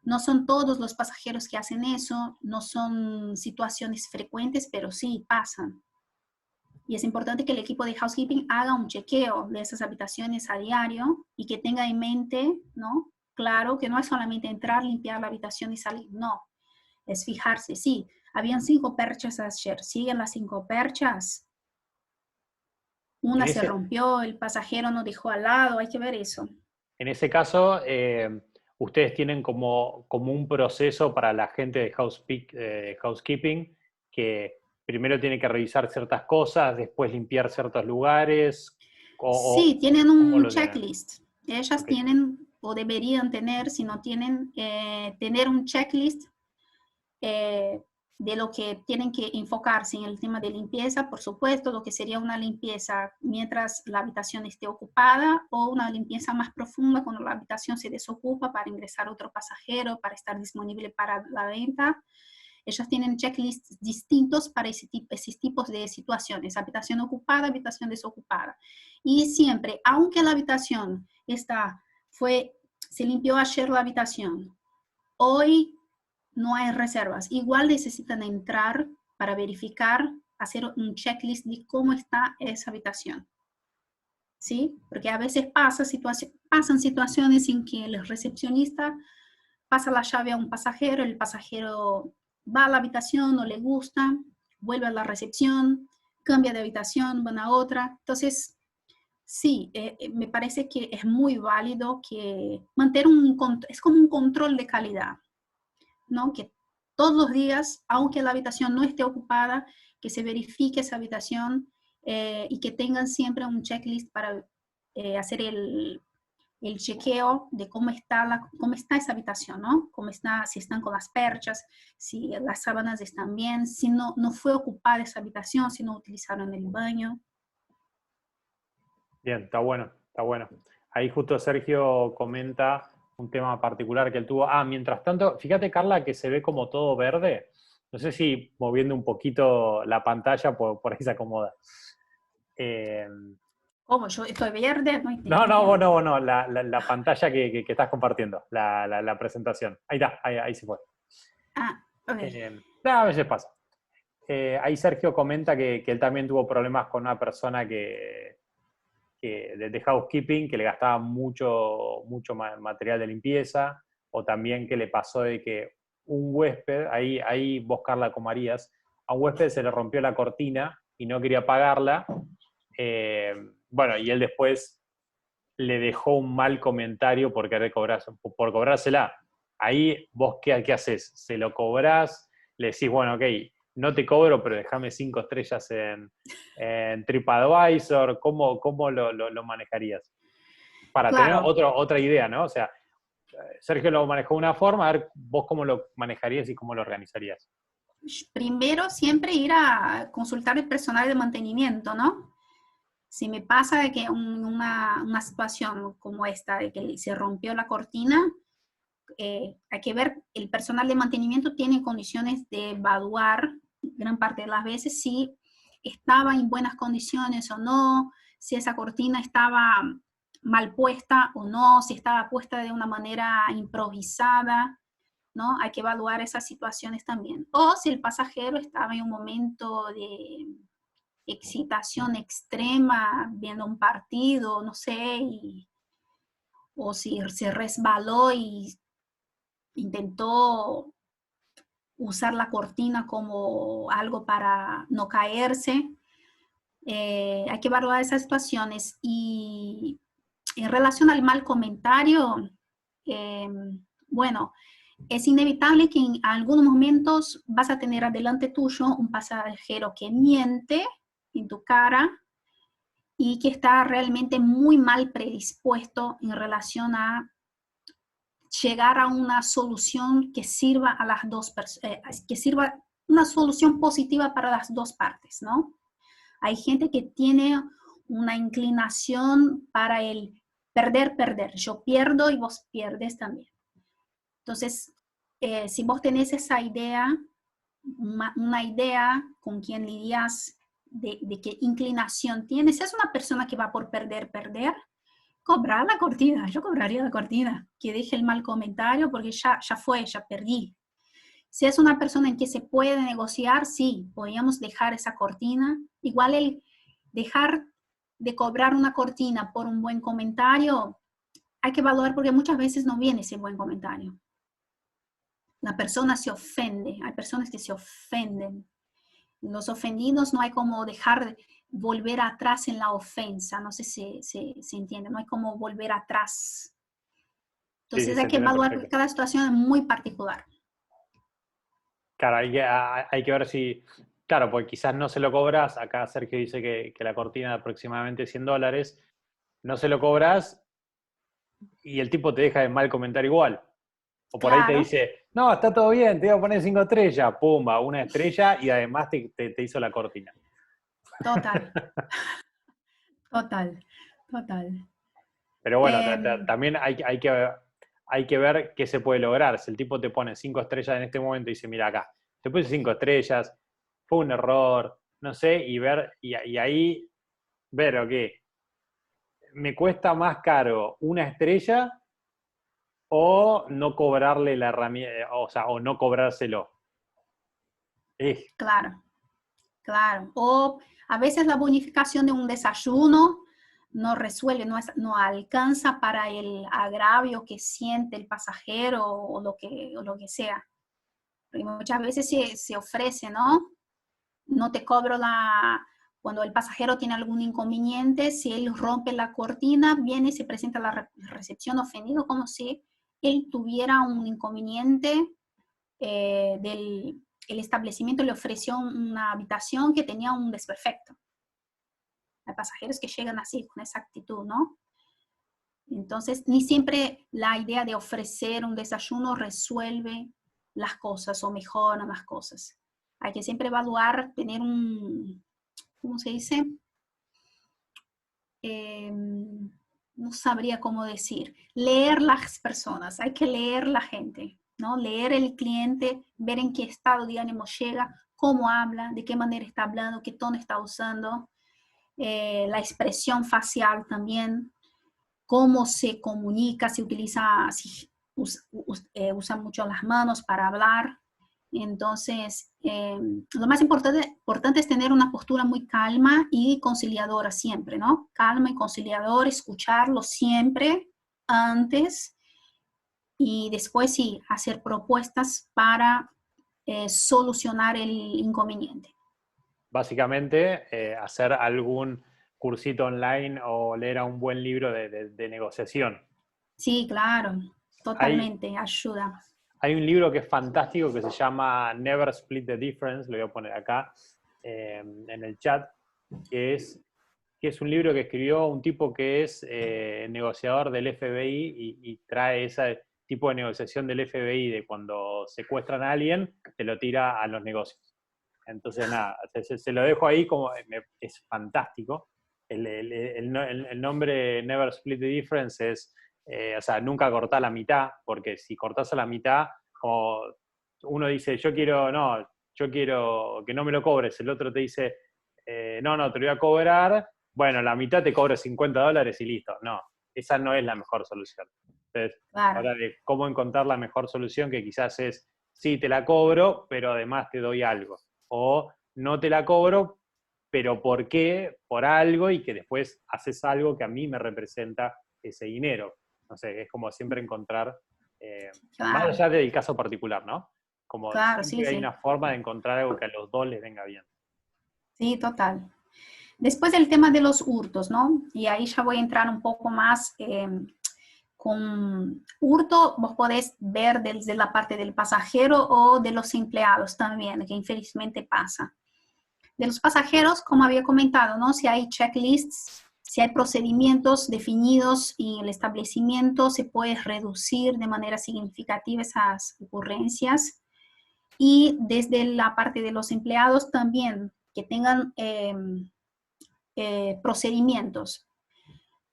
No son todos los pasajeros que hacen eso, no son situaciones frecuentes, pero sí pasan. Y es importante que el equipo de housekeeping haga un chequeo de esas habitaciones a diario y que tenga en mente, ¿no? Claro que no es solamente entrar, limpiar la habitación y salir, no. Es fijarse, sí, habían 5 perchas ayer, siguen las 5 perchas. Una se rompió, el pasajero no dejó al lado, hay que ver eso. En ese caso, ustedes tienen como un proceso para la gente de housekeeping que primero tiene que revisar ciertas cosas, después limpiar ciertos lugares. Sí, tienen un tienen? checklist. Ellas Okay. tienen, o deberían tener, si no tienen, tener un checklist de lo que tienen que enfocarse en el tema de limpieza, por supuesto, lo que sería una limpieza mientras la habitación esté ocupada o una limpieza más profunda cuando la habitación se desocupa para ingresar otro pasajero, para estar disponible para la venta. Ellos tienen checklists distintos para esos tipos de situaciones, habitación ocupada, habitación desocupada. Y siempre, aunque la habitación se limpió ayer la habitación, hoy no hay reservas, igual necesitan entrar para verificar, hacer un checklist de cómo está esa habitación. ¿Sí? Porque a veces pasan situaciones en que el recepcionista pasa la llave a un pasajero, el pasajero va a la habitación, no le gusta, vuelve a la recepción, cambia de habitación, van a otra. Entonces, sí, me parece que es muy válido que mantener es como un control de calidad. ¿no? Que todos los días, aunque la habitación no esté ocupada, que se verifique esa habitación y que tengan siempre un checklist para hacer el chequeo de cómo está esa habitación, ¿no? Cómo está, si están con las perchas, si las sábanas están bien, si no fue ocupada esa habitación, si no utilizaron el baño. Bien, está bueno, está bueno. Ahí justo Sergio comenta un tema particular que él tuvo. Mientras tanto, fíjate, Carla, que se ve como todo verde. No sé si moviendo un poquito la pantalla por ahí se acomoda. ¿Cómo? ¿Yo estoy verde? No No, la pantalla que estás compartiendo, la presentación. Ahí está, ahí se fue. Ok. A veces pasa. Ahí Sergio comenta que él también tuvo problemas con una persona de housekeeping que le gastaba mucho material de limpieza, o también que le pasó de que un huésped, ahí vos, Carla, como harías, a un huésped se le rompió la cortina y no quería pagarla. Bueno, y él después le dejó un mal comentario por querer por cobrársela. Ahí vos, ¿qué haces? ¿Se lo cobrás? Le decís, bueno, ok, no te cobro, pero déjame 5 estrellas en TripAdvisor. ¿Cómo lo manejarías? Para tener Claro, otra idea, ¿no? O sea, Sergio lo manejó de una forma, a ver vos cómo lo manejarías y cómo lo organizarías. primero siempre ir a consultar el personal de mantenimiento, ¿no? Si me pasa de que una situación como esta, de que se rompió la cortina, hay que ver, el personal de mantenimiento tiene condiciones de evaluar gran parte de las veces si estaba en buenas condiciones o no, si esa cortina estaba mal puesta o no, si estaba puesta de una manera improvisada, ¿no? Hay que evaluar esas situaciones también. O si el pasajero estaba en un momento de excitación extrema, viendo un partido, no sé, o si se resbaló y intentó usar la cortina como algo para no caerse. Hay que evaluar esas situaciones. Y en relación al mal comentario, bueno, es inevitable que en algunos momentos vas a tener adelante tuyo un pasajero que miente en tu cara y que está realmente muy mal predispuesto en relación a llegar a una solución que sirva a las dos que sirva una solución positiva para las dos partes, ¿no? Hay gente que tiene una inclinación para el perder. Yo pierdo y vos pierdes también. Entonces, si vos tenés esa idea, una idea con quien lidias de qué inclinación tienes, si es una persona que va por perder, cobrar la cortina, yo cobraría la cortina, que deje el mal comentario porque ya fue, ya perdí. Si es una persona en que se puede negociar, sí, podríamos dejar esa cortina. Igual el dejar de cobrar una cortina por un buen comentario, hay que valorar porque muchas veces no viene ese buen comentario. La persona se ofende, hay personas que se ofenden. Los ofendidos no hay como dejar volver atrás en la ofensa, no sé si se entiende, no hay como volver atrás. Sí, sí, Entonces se hay que entiende evaluar perfecto. porque cada situación es muy particular. Claro, hay que ver si, claro, porque quizás no se lo cobras, acá Sergio dice que la cortina de aproximadamente $100, no se lo cobras y el tipo te deja de mal comentar igual. O por ahí te Claro, dice, no, está todo bien, te voy a poner 5 estrellas, pumba, una estrella y además te hizo la cortina. total, total, total. Pero bueno, Eh, también hay que ver qué se puede lograr. Si el tipo te pone 5 estrellas en este momento y dice, mira acá, te puse 5 estrellas, fue un error, no sé, y ahí ver, ok, me cuesta más caro una estrella o no cobrarle la herramienta, o sea, o no cobrárselo. claro, claro. O a veces la bonificación de un desayuno no resuelve, no alcanza para el agravio que siente el pasajero o lo que sea. Porque muchas veces se ofrece, ¿no? No te cobro cuando el pasajero tiene algún inconveniente, si él rompe la cortina, viene y se presenta a la recepción ofendido como si él tuviera un inconveniente el establecimiento le ofreció una habitación que tenía un desperfecto. Hay pasajeros que llegan así, con esa actitud, ¿no? Entonces, ni siempre la idea de ofrecer un desayuno resuelve las cosas o mejora las cosas. Hay que siempre evaluar, tener un, ¿cómo se dice? No sabría cómo decir. Leer las personas, hay que leer la gente, ¿no? Leer el cliente, ver en qué estado de ánimo llega, cómo habla, de qué manera está hablando, qué tono está usando, la expresión facial también, cómo se comunica, si utiliza, si usa mucho las manos para hablar. Entonces, lo más importante es tener una postura muy calma y conciliadora siempre, ¿no? Calma y conciliadora, escucharlo siempre antes y después sí, hacer propuestas para solucionar el inconveniente. Básicamente, hacer algún cursito online o leer a un buen libro de negociación. Sí, claro, totalmente, ayuda. Hay un libro que es fantástico que se llama Never Split the Difference, lo voy a poner acá en el chat, que es un libro que escribió un tipo que es negociador del FBI y trae ese tipo de negociación del FBI de cuando secuestran a alguien, te lo tira a los negocios. Entonces, nada, se lo dejo ahí como es fantástico. El nombre Never Split the Difference es, o sea, nunca cortá la mitad, porque si cortás a la mitad, como uno dice, yo quiero que no me lo cobres, el otro te dice, no, te lo voy a cobrar, bueno, la mitad te cobro $50 y listo. No, esa no es la mejor solución. Entonces, Claro. ahora de cómo encontrar la mejor solución, que quizás es, sí, te la cobro, pero además te doy algo. O no te la cobro, pero ¿por qué? Por algo, y que después haces algo que a mí me representa ese dinero. No sé, es como siempre encontrar, más Claro, allá del caso particular, ¿no? Como claro, sí, siempre hay sí. una forma de encontrar algo que a los dos les venga bien. Sí, total. Después el tema de los hurtos, ¿no? Y ahí ya voy a entrar un poco más con hurto. Vos podés ver desde la parte del pasajero o de los empleados también, que infelizmente pasa. De los pasajeros, como había comentado, ¿no? Si hay checklists, si hay procedimientos definidos en el establecimiento, se puede reducir de manera significativa esas ocurrencias. Y desde la parte de los empleados también, que tengan procedimientos.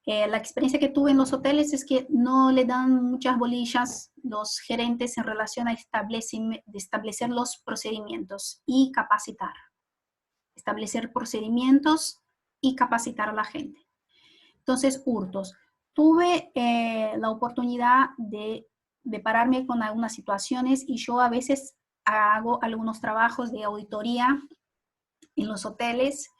La experiencia que tuve en los hoteles es que no le dan muchas bolillas los gerentes en relación a establecer los procedimientos y capacitar. Establecer procedimientos y capacitar a la gente. Entonces, hurtos. Tuve la oportunidad de pararme con algunas situaciones y yo a veces hago algunos trabajos de auditoría en los hoteles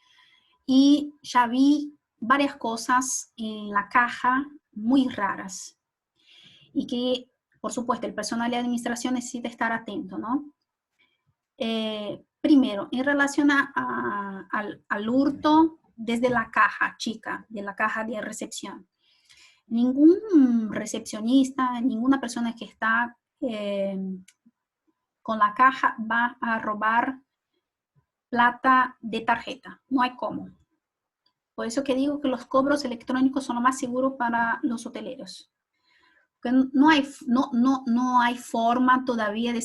y ya vi varias cosas en la caja muy raras y que, por supuesto, el personal de administración necesita estar atento, ¿no? Primero, en relación al hurto desde la caja chica, de la caja de recepción. Ningún recepcionista, ninguna persona que está con la caja va a robar plata de tarjeta. No hay cómo. Por eso que digo que los cobros electrónicos son lo más seguro para los hoteleros. Porque no hay forma todavía de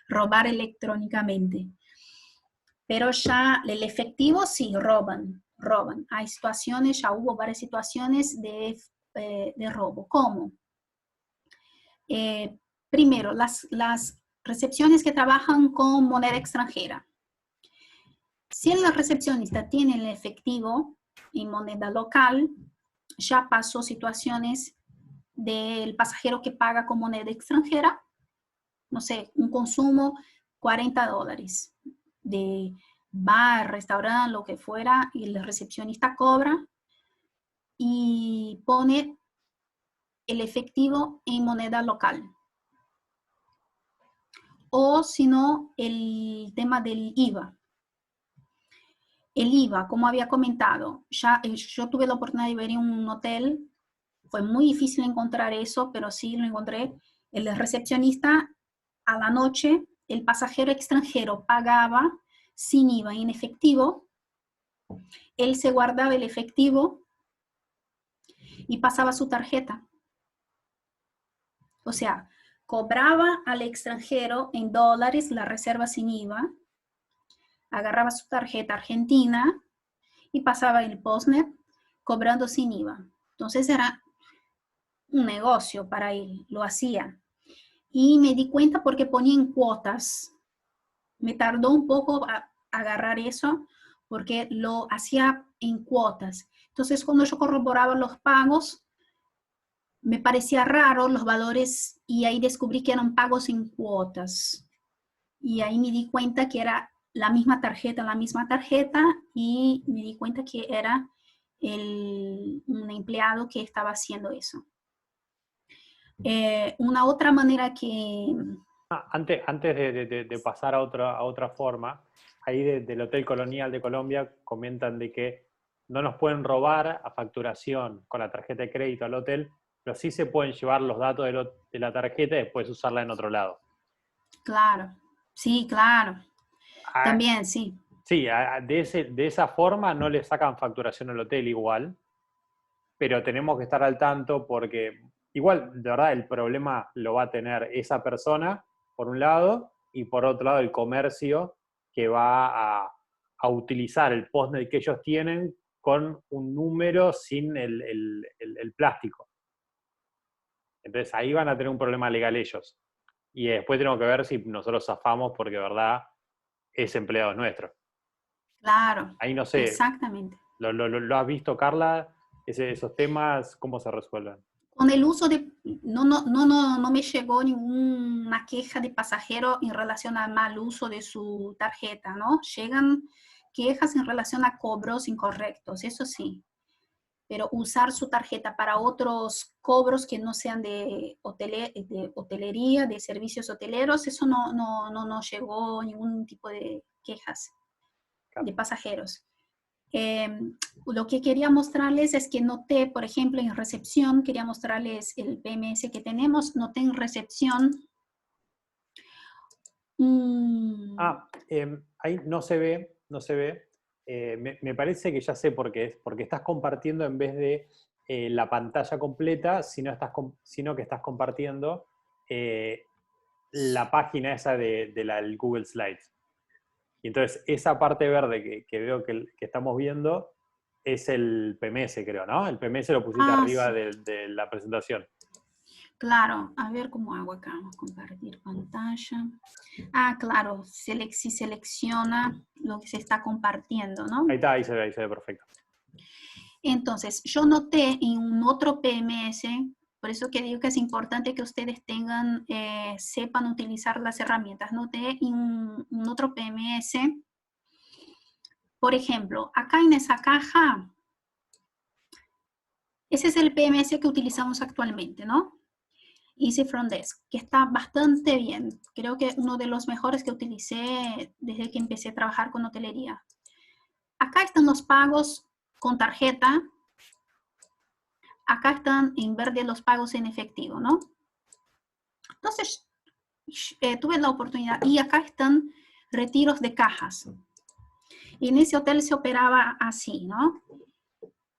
robar electrónicamente. Pero ya el efectivo sí, roban. Hay situaciones, ya hubo varias situaciones de robo. ¿Cómo? Primero, las recepciones que trabajan con moneda extranjera. Si el recepcionista tiene el efectivo en moneda local, ya pasó situaciones del pasajero que paga con moneda extranjera, no sé, un consumo $40 de bar, restaurante, lo que fuera, y el recepcionista cobra y pone el efectivo en moneda local. O si no, el tema del IVA. El IVA, como había comentado, ya yo tuve la oportunidad de ver en un hotel, fue muy difícil encontrar eso, pero sí lo encontré. El recepcionista a la noche el pasajero extranjero pagaba sin IVA en efectivo, él se guardaba el efectivo y pasaba su tarjeta. O sea, cobraba al extranjero en dólares la reserva sin IVA, agarraba su tarjeta argentina y pasaba el postnet cobrando sin IVA. Entonces era un negocio para él, lo hacía. Y me di cuenta porque ponía en cuotas. Me tardó un poco a agarrar eso porque lo hacía en cuotas. Entonces, cuando yo corroboraba los pagos, me parecía raro los valores y ahí descubrí que eran pagos en cuotas. Y ahí me di cuenta que era la misma tarjeta y me di cuenta que era un empleado que estaba haciendo eso. Una otra manera que... Antes de pasar a otra forma, ahí del Hotel Colonial de Colombia comentan de que no nos pueden robar a facturación con la tarjeta de crédito al hotel, pero sí se pueden llevar los datos de la tarjeta y después usarla en otro lado. Claro, sí, claro. Ah, También, sí. Sí, de esa forma no le sacan facturación al hotel igual, pero tenemos que estar al tanto porque igual, de verdad, el problema lo va a tener esa persona, por un lado, y por otro lado el comercio que va a utilizar el postnet que ellos tienen con un número sin el plástico. Entonces ahí van a tener un problema legal ellos. Y después tenemos que ver si nosotros zafamos porque, de verdad, ese empleado es nuestro. Claro, Ahí no sé, exactamente. ¿lo has visto, Carla? Esos temas, ¿cómo se resuelven? Con el uso de... No me llegó ninguna queja de pasajero en relación al mal uso de su tarjeta, ¿no? Llegan quejas en relación a cobros incorrectos, eso sí. Pero usar su tarjeta para otros cobros que no sean de hotelería, de servicios hoteleros, eso no llegó ningún tipo de quejas de pasajeros. Lo que quería mostrarles es que noté, por ejemplo, en recepción, quería mostrarles el PMS que tenemos, noté en recepción. Ahí no se ve. Me parece que ya sé por qué es, porque estás compartiendo en vez de la pantalla completa, sino que estás compartiendo la página esa del Google Slides. Y entonces esa parte verde que veo que estamos viendo es el PMS, creo, ¿no? El PMS lo pusiste arriba Sí. de la presentación. Claro, a ver cómo hago acá, compartir pantalla. Claro, si selecciona lo que se está compartiendo, ¿no? Ahí está, ahí se ve perfecto. Entonces, yo noté en un otro PMS, por eso que digo que es importante que ustedes sepan utilizar las herramientas. Noté en un otro PMS, por ejemplo, acá en esa caja, ese es el PMS que utilizamos actualmente, ¿no? Easy Front Desk, que está bastante bien. Creo que uno de los mejores que utilicé desde que empecé a trabajar con hotelería. Acá están los pagos con tarjeta. Acá están en verde los pagos en efectivo, ¿no? Entonces, tuve la oportunidad. Y acá están retiros de cajas. Y en ese hotel se operaba así, ¿no?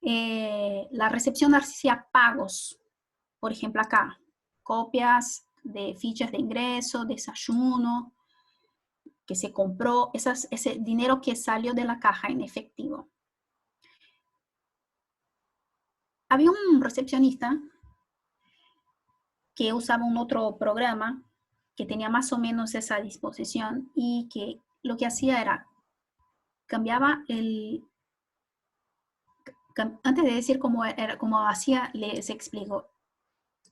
La recepción hacía pagos. Por ejemplo, acá. Copias de fichas de ingreso, desayuno, que se compró, ese dinero que salió de la caja en efectivo. Había un recepcionista que usaba un otro programa que tenía más o menos esa disposición y que lo que hacía era cambiaba antes de decir cómo hacía, les explico.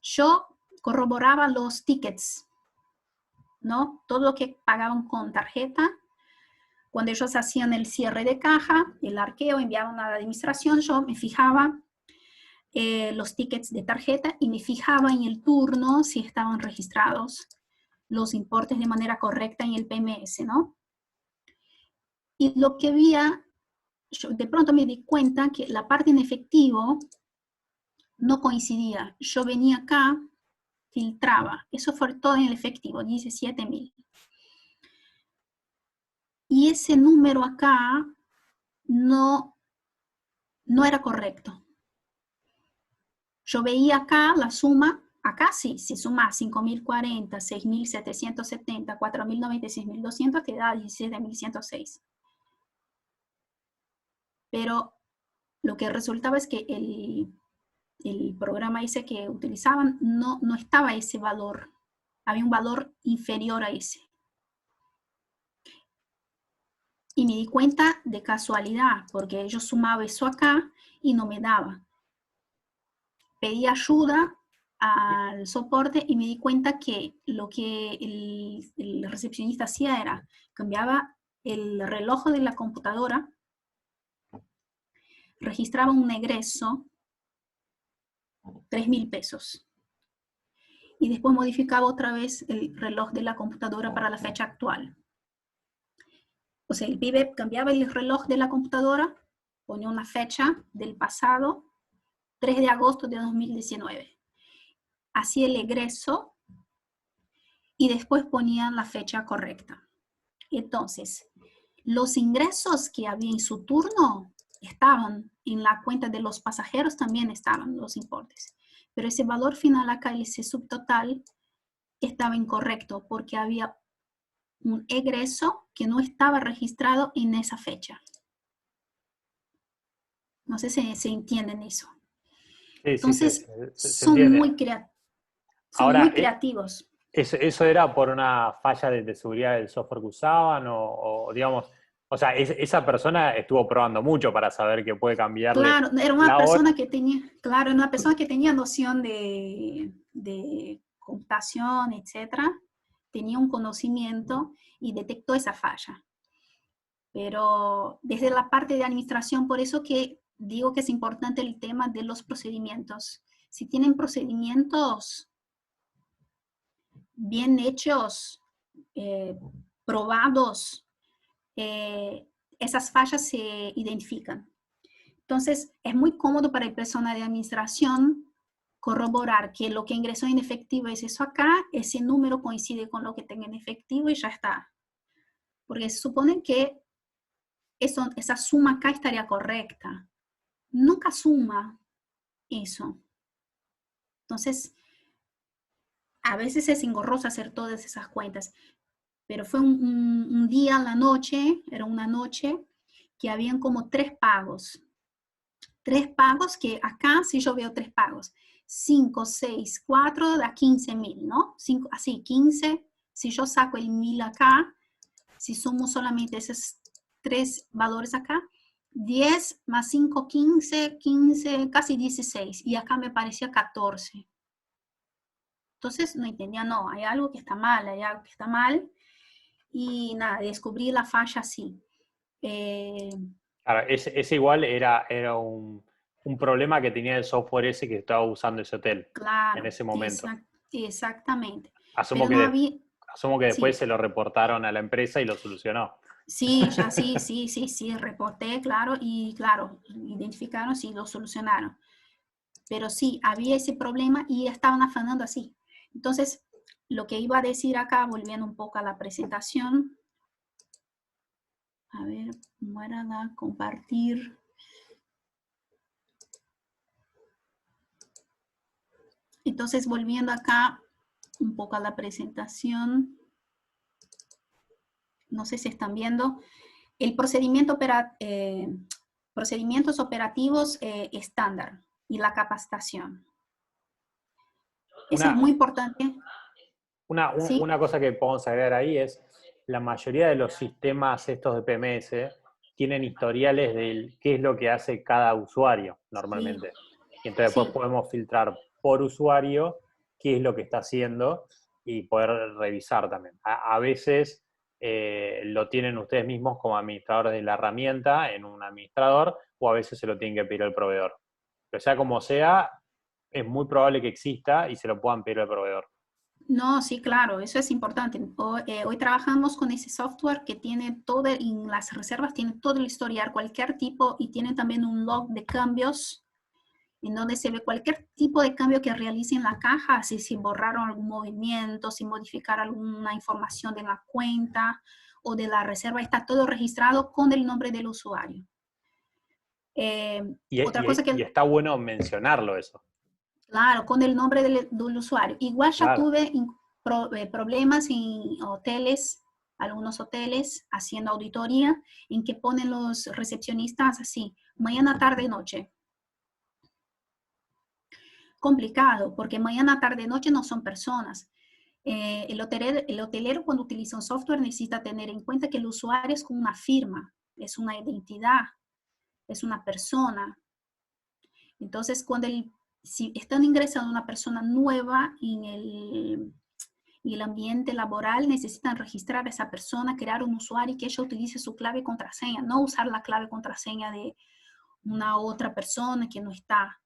Yo corroboraba los tickets, ¿no? Todo lo que pagaban con tarjeta. Cuando ellos hacían el cierre de caja, el arqueo, enviaban a la administración, yo me fijaba los tickets de tarjeta y me fijaba en el turno si estaban registrados los importes de manera correcta en el PMS, ¿no? Y lo que había, yo de pronto me di cuenta que la parte en efectivo no coincidía. Yo venía acá filtraba. Eso fue todo en el efectivo, 17.000. Y ese número acá no era correcto. Yo veía acá la suma, acá sí, si sumas 5.040, 6.770, 4.090, 6.200, te da 17.106. Pero lo que resultaba es que el programa ese que utilizaban no estaba ese valor. Había un valor inferior a ese. Y me di cuenta de casualidad, porque yo sumaba eso acá y no me daba. Pedí ayuda al soporte y me di cuenta que lo que el recepcionista hacía era, cambiaba el reloj de la computadora, registraba un egreso, 3.000 pesos. Y después modificaba otra vez el reloj de la computadora para la fecha actual. O sea, el pibe cambiaba el reloj de la computadora, ponía una fecha del pasado, 3 de agosto de 2019. Hacía el egreso y después ponían la fecha correcta. Entonces, los ingresos que había en su turno estaban en la cuenta de los pasajeros, también estaban los importes. Pero ese valor final acá, ese subtotal, estaba incorrecto porque había un egreso que no estaba registrado en esa fecha. No sé si se entienden eso. Sí, Entonces, se son entiende. muy creativos. Ahora, muy creativos. ¿eso era por una falla de seguridad del software que usaban? O digamos, o sea, esa persona estuvo probando mucho para saber que puede cambiarle Claro, era una la hora. persona que tenía, claro, una persona que tenía noción de computación, etcétera, tenía un conocimiento y detectó esa falla. Pero desde la parte de administración, por eso que digo que es importante el tema de los procedimientos. Si tienen procedimientos bien hechos, probados, esas fallas se identifican. Entonces, es muy cómodo para el personal de administración corroborar que lo que ingresó en efectivo es eso acá, ese número coincide con lo que tenga en efectivo y ya está. Porque se supone que esa suma acá estaría correcta. Nunca suma eso. Entonces, a veces es engorroso hacer todas esas cuentas. Pero fue un día a la noche, era una noche, que habían como 3 pagos. 3 pagos que acá, si yo veo 3 pagos, 5, 6, 4 da 15.000, ¿no? 5, así, 15. Si yo saco el 1.000 acá, si sumo solamente esos 3 valores acá, 10 más 5, 15, 15, casi 16. Y acá me parecía 14. Entonces no entendía, no, hay algo que está mal, hay algo que está mal. Y nada, descubrí la falla así. Claro, ese igual era un problema que tenía el software ese que estaba usando ese hotel en Claro, ese momento. exactamente. Asumo Pero no había, que después sí, se lo reportaron a la empresa y lo solucionó. sí, ya sí, reporté, claro, y claro, identificaron, sí, lo solucionaron. Pero sí, había ese problema y estaban afanando así. Entonces, lo que iba a decir acá, volviendo un poco a la presentación, a ver, ¿cómo era la compartir? Entonces, volviendo acá un poco a la presentación, no sé si están viendo, el procedimientos operativos estándar y la capacitación. Eso es Una, muy importante. ¿Sí? una cosa que podemos agregar ahí es, la mayoría de los sistemas estos de PMS tienen historiales de qué es lo que hace cada usuario normalmente. Y entonces después Sí. podemos filtrar por usuario qué es lo que está haciendo y poder revisar también. A veces lo tienen ustedes mismos como administradores de la herramienta en un administrador, o a veces se lo tienen que pedir al proveedor. Pero sea como sea, es muy probable que exista y se lo puedan pedir al proveedor. No, sí, claro, eso es importante. Hoy trabajamos con ese software que tiene todo, en las reservas tiene todo el historial, cualquier tipo, y tiene también un log de cambios en donde se ve cualquier tipo de cambio que realice en la caja, así si borraron algún movimiento, si modificaron alguna información de la cuenta o de la reserva, está todo registrado con el nombre del usuario. Otra cosa que... Y está bueno mencionarlo eso. Claro, con el nombre del usuario. Igual ya Claro. tuve problemas en hoteles, algunos hoteles, haciendo auditoría, en que ponen los recepcionistas así, mañana, tarde, noche. Complicado, porque mañana, tarde, noche no son personas. El hotelero cuando utiliza un software necesita tener en cuenta que el usuario es como una firma, es una identidad, es una persona. Entonces, si están ingresando una persona nueva en el ambiente laboral, necesitan registrar a esa persona, crear un usuario y que ella utilice su clave y contraseña, no usar la clave y contraseña de una otra persona que no está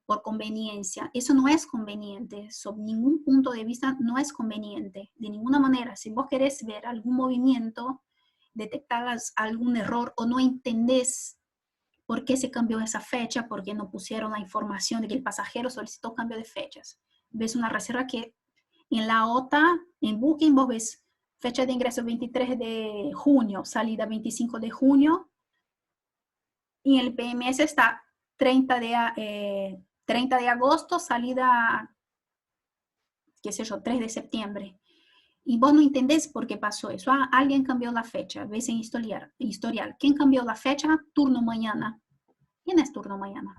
por conveniencia. Eso no es conveniente, sobre ningún punto de vista no es conveniente, de ninguna manera. Si vos querés ver algún movimiento, detectar algún error o no entendés por qué se cambió esa fecha, por qué no pusieron la información de que el pasajero solicitó cambio de fechas. Ves una reserva que en la OTA, en Booking, vos ves fecha de ingreso 23 de junio, salida 25 de junio, y en el PMS está 30 de agosto, salida, qué sé yo, 3 de septiembre. Y vos no entendés por qué pasó eso. Alguien cambió la fecha, ves en historial. ¿Quién cambió la fecha? Turno mañana. ¿Quién es turno mañana?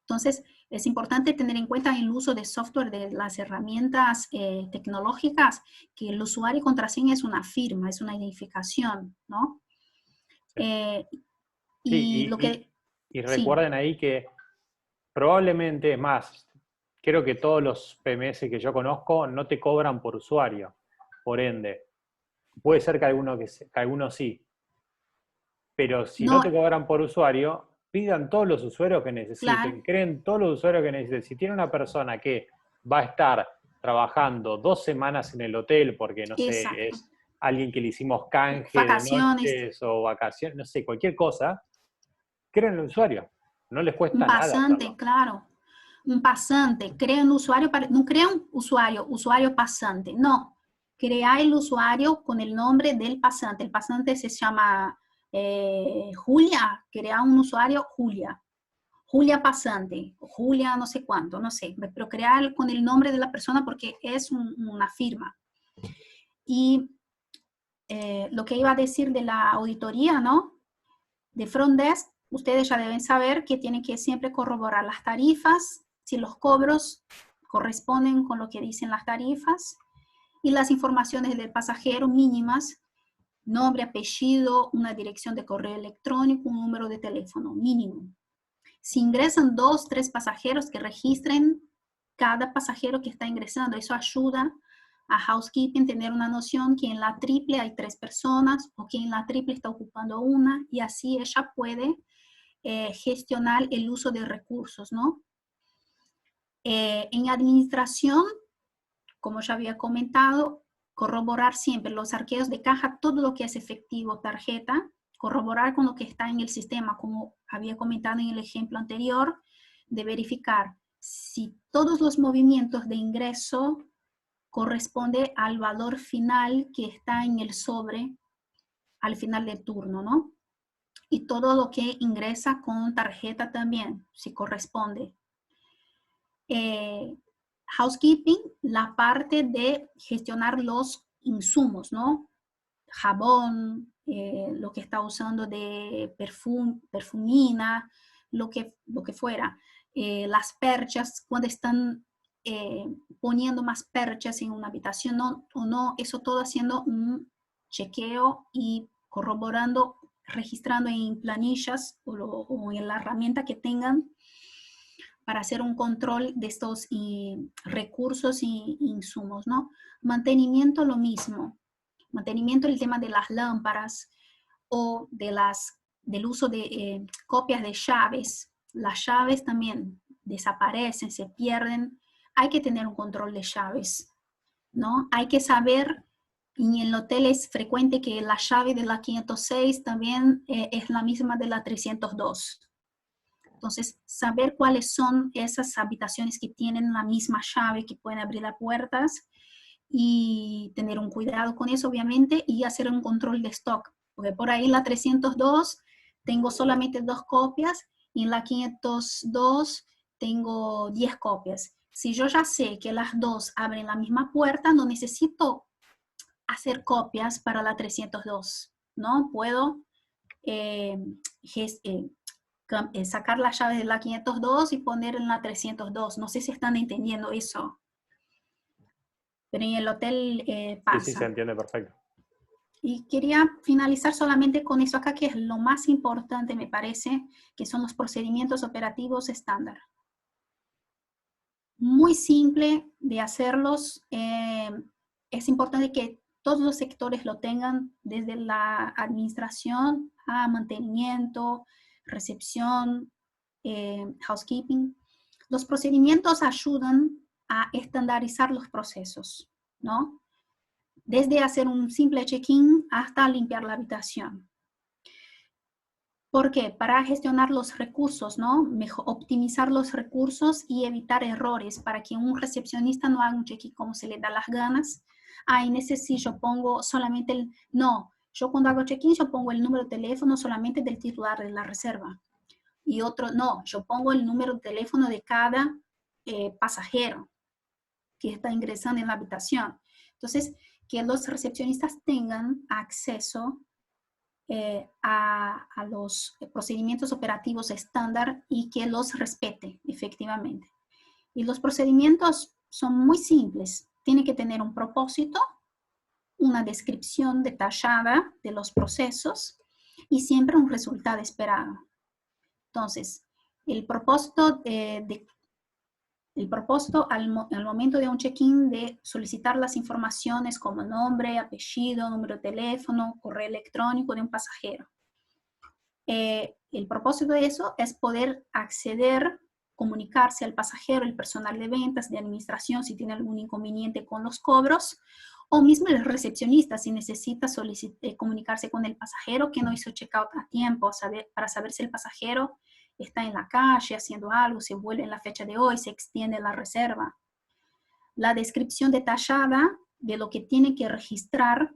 Entonces, es importante tener en cuenta el uso de software, de las herramientas tecnológicas, que el usuario y contraseña es una firma, es una identificación, ¿no? Sí, y recuerden ahí que probablemente, más, creo que todos los PMS que yo conozco no te cobran por usuario. Por ende, puede ser que algunos sí. Pero si no te cobran por usuario, pidan todos los usuarios que necesiten, claro, creen todos los usuarios que necesiten. Si tiene una persona que va a estar trabajando 2 semanas en el hotel porque, no sé, exacto. es alguien que le hicimos canje Vacaciones. de noches o vacaciones, no sé, cualquier cosa, creen el usuario. No les cuesta Un nada pasante, hacerlo. claro. Un pasante, crea un usuario, no crea un usuario pasante, no. Crea el usuario con el nombre del pasante. El pasante se llama Julia, crea un usuario Julia. Julia pasante, Julia no sé cuánto, no sé, pero crear con el nombre de la persona porque es una firma. Y lo que iba a decir de la auditoría, ¿no? De front desk, ustedes ya deben saber que tienen que siempre corroborar las tarifas, si los cobros corresponden con lo que dicen las tarifas, y las informaciones del pasajero mínimas, nombre, apellido, una dirección de correo electrónico, un número de teléfono mínimo. Si ingresan 2, 3 pasajeros, que registren cada pasajero que está ingresando. Eso ayuda a housekeeping tener una noción que en la triple hay 3 personas o que en la triple está ocupando una, y así ella puede gestionar el uso de recursos, ¿no? En administración, como ya había comentado, corroborar siempre los arqueos de caja, todo lo que es efectivo, tarjeta, corroborar con lo que está en el sistema, como había comentado en el ejemplo anterior, de verificar si todos los movimientos de ingreso corresponde al valor final que está en el sobre al final del turno, ¿no? Y todo lo que ingresa con tarjeta también, si corresponde. Housekeeping, la parte de gestionar los insumos, ¿no? Jabón, lo que está usando de perfumina, lo que fuera. Las perchas, cuando están poniendo más perchas en una habitación o no, eso todo haciendo un chequeo y corroborando, registrando en planillas o en la herramienta que tengan para hacer un control de estos recursos y insumos, ¿no? Mantenimiento, lo mismo. Mantenimiento, el tema de las lámparas o del uso de copias de llaves. Las llaves también desaparecen, se pierden. Hay que tener un control de llaves, ¿no? Hay que saber, y en el hotel es frecuente que la llave de la 506 también es la misma de la 302. Entonces, saber cuáles son esas habitaciones que tienen la misma llave, que pueden abrir las puertas, y tener un cuidado con eso, obviamente, y hacer un control de stock. Porque por ahí en la 302 tengo solamente 2 copias, y en la 502 tengo 10 copias. Si yo ya sé que las dos abren la misma puerta, no necesito hacer copias para la 302, ¿no? Puedo sacar la llave de la 502 y poner en la 302. No sé si están entendiendo eso, pero en el hotel Sí, sí, se pasa. entiende perfecto. Y quería finalizar solamente con eso acá, que es lo más importante, me parece, que son los procedimientos operativos estándar. Muy simple de hacerlos. Es importante que todos los sectores lo tengan, desde la administración a mantenimiento, recepción, housekeeping. Los procedimientos ayudan a estandarizar los procesos, ¿no? Desde hacer un simple check-in hasta limpiar la habitación. ¿Por qué? Para gestionar los recursos, ¿no? Optimizar los recursos y evitar errores, para que un recepcionista no haga un check-in como se le da las ganas. En ese sí yo pongo solamente no, yo cuando hago check-in yo pongo el número de teléfono solamente del titular de la reserva. Y otro, no, yo pongo el número de teléfono de cada pasajero que está ingresando en la habitación. Entonces, que los recepcionistas tengan acceso a los procedimientos operativos estándar y que los respete efectivamente. Y los procedimientos son muy simples. Tiene que tener un propósito, una descripción detallada de los procesos y siempre un resultado esperado. Entonces, el propósito al momento de un check-in de solicitar las informaciones como nombre, apellido, número de teléfono, correo electrónico de un pasajero. El propósito de eso es poder acceder, comunicarse al pasajero, el personal de ventas, de administración, si tiene algún inconveniente con los cobros, o mismo el recepcionista, si necesita comunicarse con el pasajero que no hizo check-out a tiempo, para saber si el pasajero está en la calle haciendo algo, se vuelve en la fecha de hoy, se extiende la reserva. La descripción detallada de lo que tiene que registrar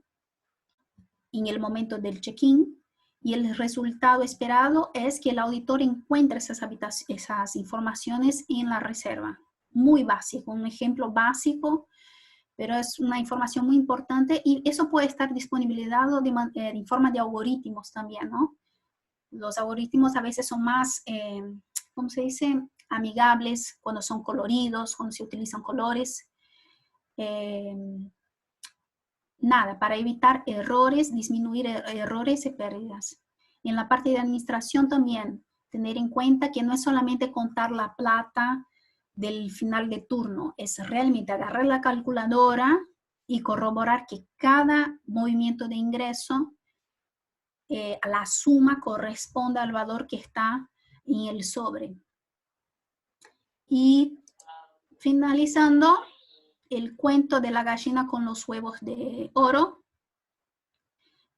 en el momento del check-in, y el resultado esperado es que el auditor encuentre esas informaciones en la reserva. Muy básico, un ejemplo básico, pero es una información muy importante, y eso puede estar disponibilizado en forma de algoritmos también, ¿no? Los algoritmos a veces son más, ¿cómo se dice? Amigables cuando son coloridos, cuando se utilizan colores. Nada, para evitar errores, disminuir errores y pérdidas. En la parte de administración también, tener en cuenta que no es solamente contar la plata del final de turno, es realmente agarrar la calculadora y corroborar que cada movimiento de ingreso, a la suma corresponda al valor que está en el sobre. Y finalizando, el cuento de la gallina con los huevos de oro,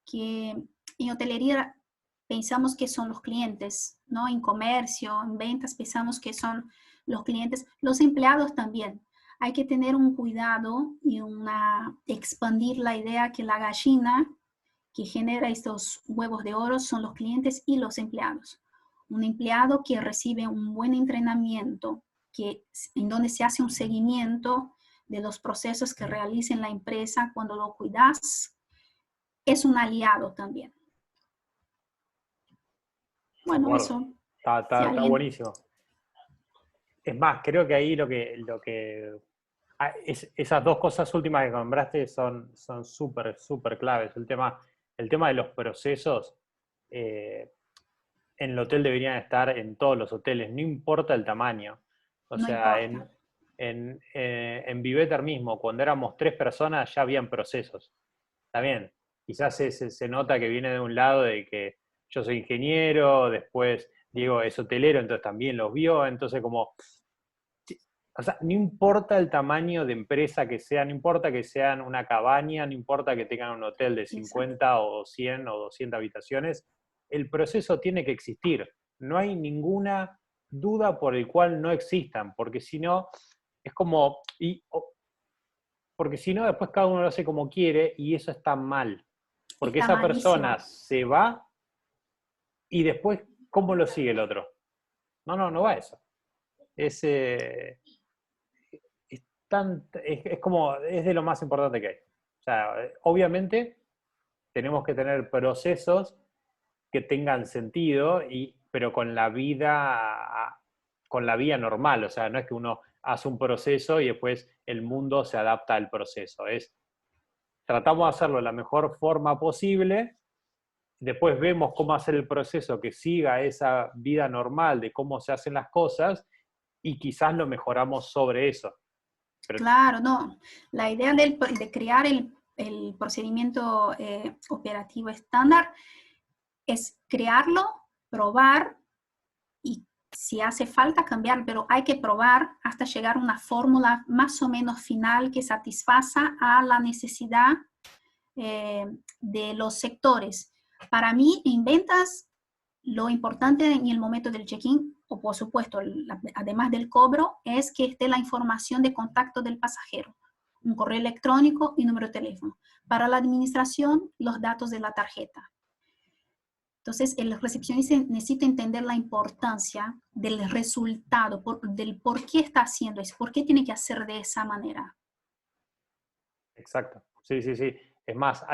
que en hotelería pensamos que son los clientes, ¿no? En comercio, en ventas pensamos que son los clientes, los empleados también. Hay que tener un cuidado y expandir la idea que la gallina que genera estos huevos de oro son los clientes y los empleados. Un empleado que recibe un buen entrenamiento, en donde se hace un seguimiento de los procesos que realiza en la empresa, cuando lo cuidas, es un aliado también. Bueno, eso. Está buenísimo. Es más, creo que ahí esas dos cosas últimas que nombraste son súper, súper claves. El tema de los procesos en el hotel deberían estar en todos los hoteles, no importa el tamaño. O sea, en Viveter mismo, cuando éramos 3 personas, ya habían procesos. Está bien, quizás se nota que viene de un lado de que yo soy ingeniero, después Diego es hotelero, entonces también los vio, entonces como... O sea, no importa el tamaño de empresa que sea, no importa que sean una cabaña, no importa que tengan un hotel de 50 o 100 o 200 habitaciones, el proceso tiene que existir. No hay ninguna duda por el cual no existan, porque si no, es como, porque si no, después cada uno lo hace como quiere y eso está mal. Porque Está esa persona malísimo. se va y después, ¿cómo lo sigue el otro? No va eso. Es, es como, es de lo más importante que hay. O sea, obviamente tenemos que tener procesos que tengan sentido, pero con la vida normal. O sea, no es que uno hace un proceso y después el mundo se adapta al proceso. Tratamos de hacerlo de la mejor forma posible, después vemos cómo hacer el proceso que siga esa vida normal de cómo se hacen las cosas y quizás lo mejoramos sobre eso. Pero, Claro, no. La idea de crear el procedimiento operativo estándar es crearlo, probar y si hace falta cambiar, pero hay que probar hasta llegar a una fórmula más o menos final que satisfaza a la necesidad de los sectores. Para mí, en ventas, lo importante en el momento del check-in, o por supuesto, además del cobro, es que esté la información de contacto del pasajero, un correo electrónico y número de teléfono. Para la administración, los datos de la tarjeta. Entonces, el recepcionista necesita entender la importancia del resultado, del por qué está haciendo eso, por qué tiene que hacer de esa manera. exacto. Sí, sí, sí. Es más,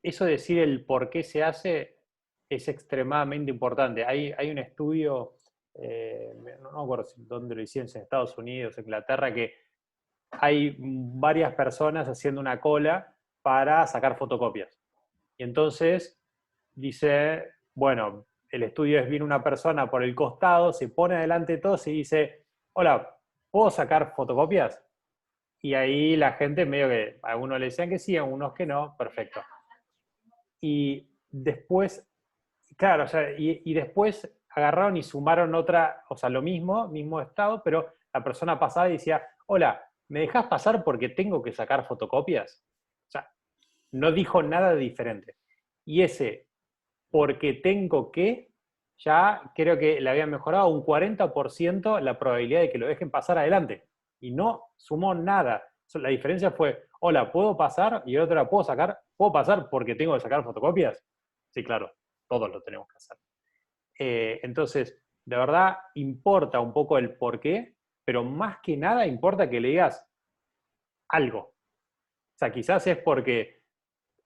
eso de decir el por qué se hace es extremadamente importante. Hay un estudio, no me acuerdo dónde lo hicieron, en Estados Unidos, Inglaterra, que hay varias personas haciendo una cola para sacar fotocopias. Y entonces dice, bueno, el estudio es, viene una persona por el costado, se pone adelante de todos y dice, hola, ¿puedo sacar fotocopias? Y ahí la gente medio que, a algunos le decían que sí, a unos que no, perfecto. Y después, claro, o sea, y después agarraron y sumaron otra, o sea, lo mismo estado, pero la persona pasaba y decía, hola, ¿me dejas pasar porque tengo que sacar fotocopias? O sea, no dijo nada diferente. Y ese, porque tengo que, ya creo que le habían mejorado un 40% la probabilidad de que lo dejen pasar adelante. Y no sumó nada. La diferencia fue, hola, ¿puedo pasar? Y otra, ¿puedo sacar? ¿Puedo pasar porque tengo que sacar fotocopias? Sí, claro, todos lo tenemos que hacer. Entonces, de verdad, importa un poco el por qué, pero más que nada importa que le digas algo. O sea, quizás es porque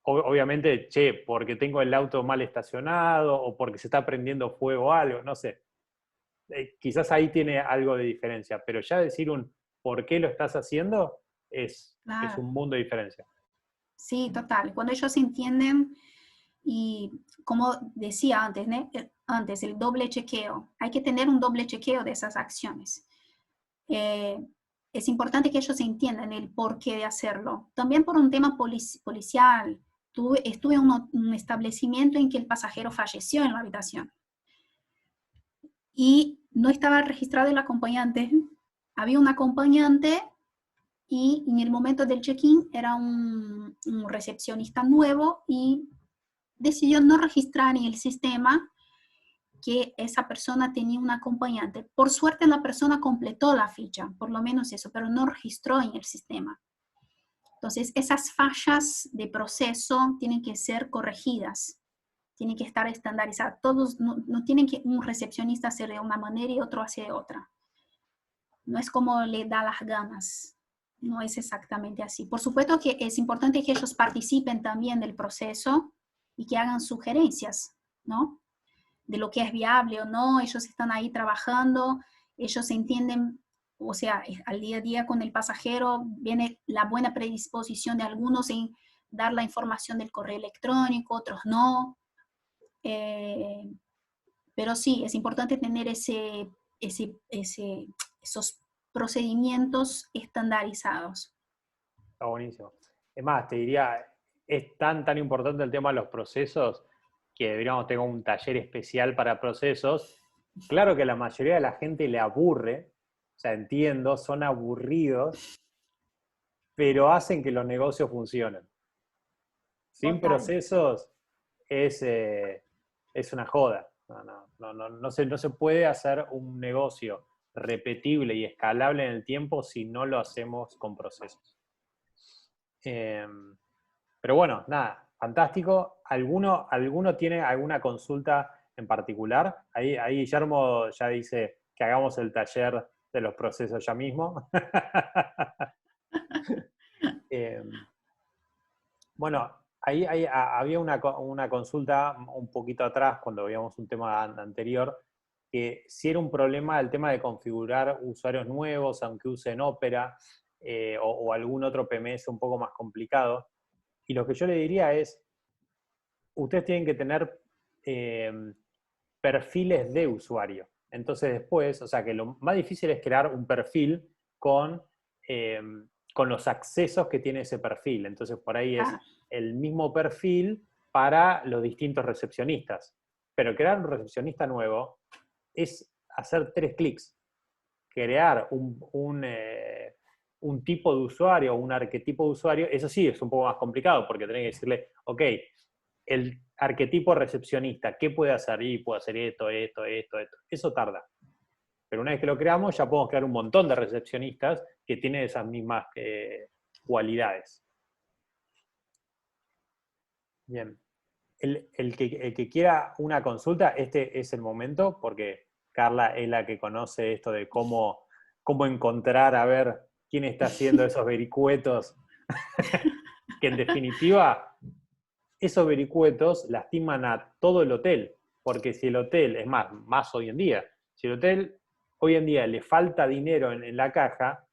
obviamente, che, porque tengo el auto mal estacionado o porque se está prendiendo fuego o algo, no sé. Quizás ahí tiene algo de diferencia, pero ya decir un por qué lo estás haciendo es Claro. un mundo de diferencia. Sí, total. Cuando ellos entienden y como decía antes, ¿no? Antes, el doble chequeo. Hay que tener un doble chequeo de esas acciones. Eh, es importante que ellos entiendan el porqué de hacerlo. También por un tema policial. Estuve en un establecimiento en que el pasajero falleció en la habitación y no estaba registrado el acompañante. Había un acompañante y en el momento del check-in era un recepcionista nuevo y decidió no registrar en el sistema que esa persona tenía un acompañante. Por suerte la persona completó la ficha, por lo menos eso, pero no registró en el sistema. Entonces, esas fallas de proceso tienen que ser corregidas, tienen que estar estandarizadas. Todos no tienen que un recepcionista hacer de una manera y otro hacer de otra. No es como le da las ganas. No es exactamente así. Por supuesto que es importante que ellos participen también del proceso y que hagan sugerencias, ¿no? De lo que es viable o no, ellos están ahí trabajando, ellos entienden, o sea, al día a día con el pasajero viene la buena predisposición de algunos en dar la información del correo electrónico, otros no. Pero sí, es importante tener esos procedimientos estandarizados. Está buenísimo. Es más, te diría, es tan importante el tema de los procesos que deberíamos tener un taller especial para procesos. Claro que a la mayoría de la gente le aburre, o sea, entiendo, son aburridos, pero hacen que los negocios funcionen. Sin Total. procesos es una joda. No se puede hacer un negocio repetible y escalable en el tiempo si no lo hacemos con procesos. Pero bueno, nada, fantástico. ¿Alguno tiene alguna consulta en particular? Ahí Guillermo ya dice que hagamos el taller de los procesos ya mismo. Bueno, ahí había una consulta un poquito atrás, cuando veíamos un tema anterior, que si era un problema el tema de configurar usuarios nuevos, aunque usen Opera, o algún otro PMS un poco más complicado. Y lo que yo le diría es, ustedes tienen que tener perfiles de usuario. Entonces después, o sea que lo más difícil es crear un perfil con los accesos que tiene ese perfil. Entonces por ahí es el mismo perfil para los distintos recepcionistas. Pero crear un recepcionista nuevo es hacer 3 clics. Crear un tipo de usuario, un arquetipo de usuario, eso sí es un poco más complicado, porque tenés que decirle, ok, el arquetipo recepcionista, ¿qué puede hacer? Y puede hacer esto. Eso tarda. Pero una vez que lo creamos, ya podemos crear un montón de recepcionistas que tienen esas mismas cualidades. Bien. El que quiera una consulta, este es el momento, porque Carla es la que conoce esto de cómo encontrar, a ver quién está haciendo esos vericuetos, que en definitiva, esos vericuetos lastiman a todo el hotel, porque si el hotel, es más hoy en día, si el hotel hoy en día le falta dinero en la caja,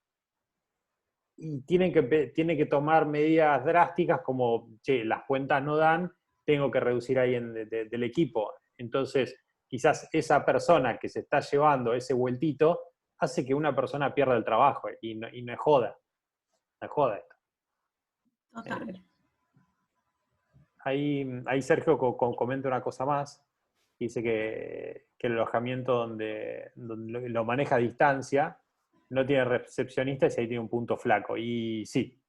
y tiene que tomar medidas drásticas como, che, las cuentas no dan, tengo que reducir ahí del equipo. Entonces, quizás esa persona que se está llevando ese vueltito hace que una persona pierda el trabajo, y no es joda. No es joda esto. Total. Ahí Sergio comenta una cosa más. Dice que el alojamiento donde lo maneja a distancia no tiene recepcionistas y ahí tiene un punto flaco. Y sí,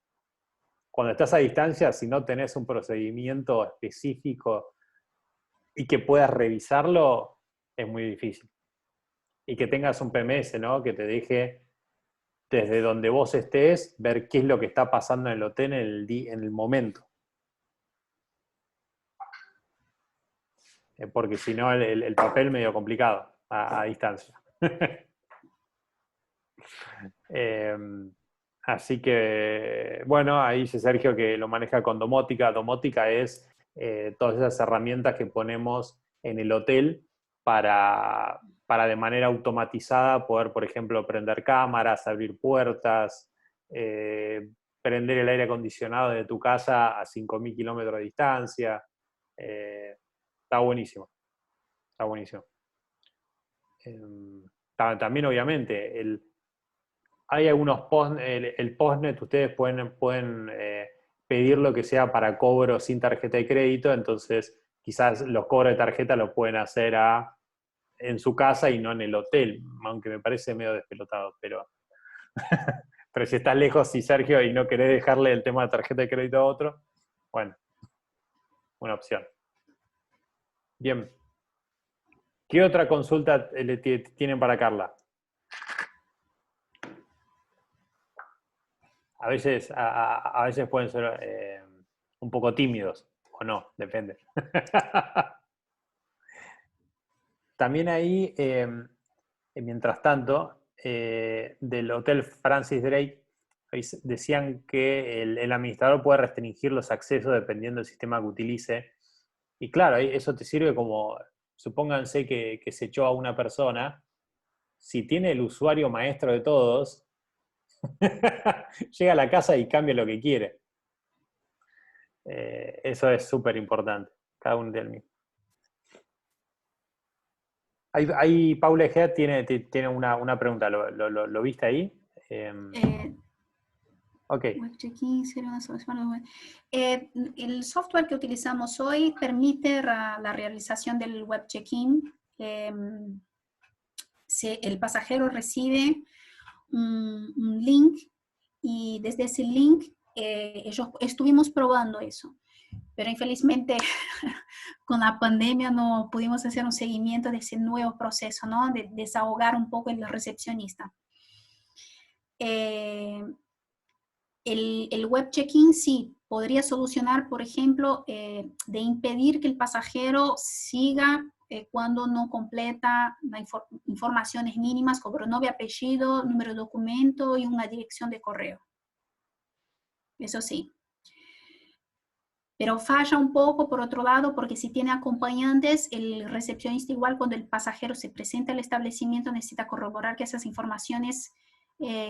cuando estás a distancia, si no tenés un procedimiento específico y que puedas revisarlo, es muy difícil. Y que tengas un PMS, ¿no? Que te deje, desde donde vos estés, ver qué es lo que está pasando en el hotel en el momento. Porque si no, el papel medio complicado a distancia. Así que, bueno, ahí dice Sergio que lo maneja con domótica. Domótica es todas esas herramientas que ponemos en el hotel para de manera automatizada poder, por ejemplo, prender cámaras, abrir puertas, prender el aire acondicionado de tu casa a 5.000 kilómetros de distancia. Está buenísimo. Está buenísimo. También, obviamente, hay algunos el postnet, ustedes pueden pedir lo que sea para cobro sin tarjeta de crédito, entonces quizás los cobros de tarjeta los pueden hacer en su casa y no en el hotel, aunque me parece medio despelotado, pero si estás lejos, y Sergio, y no querés dejarle el tema de tarjeta de crédito a otro, bueno, una opción. Bien. ¿Qué otra consulta tienen para Carla? A veces pueden ser un poco tímidos, o no, depende. También ahí, mientras tanto, del Hotel Francis Drake, decían que el administrador puede restringir los accesos dependiendo del sistema que utilice. Y claro, eso te sirve como, supónganse que se echó a una persona, si tiene el usuario maestro de todos, llega a la casa y cambia lo que quiere. Eso es súper importante, cada uno del mismo. Ahí Paula Egea tiene una pregunta, ¿lo viste ahí? Ok. Web check-in sería una solución. El software que utilizamos hoy permite la realización del web check-in. El pasajero recibe un link y desde ese link ellos estuvimos probando eso. pero infelizmente con la pandemia no pudimos hacer un seguimiento de ese nuevo proceso, ¿no? De desahogar un poco el recepcionista. El web check-in sí podría solucionar, por ejemplo, de impedir que el pasajero siga cuando no completa las informaciones mínimas como nombre, apellido, número de documento y una dirección de correo. Eso sí. Pero falla un poco, por otro lado, porque si tiene acompañantes, el recepcionista igual cuando el pasajero se presenta al establecimiento necesita corroborar que esas informaciones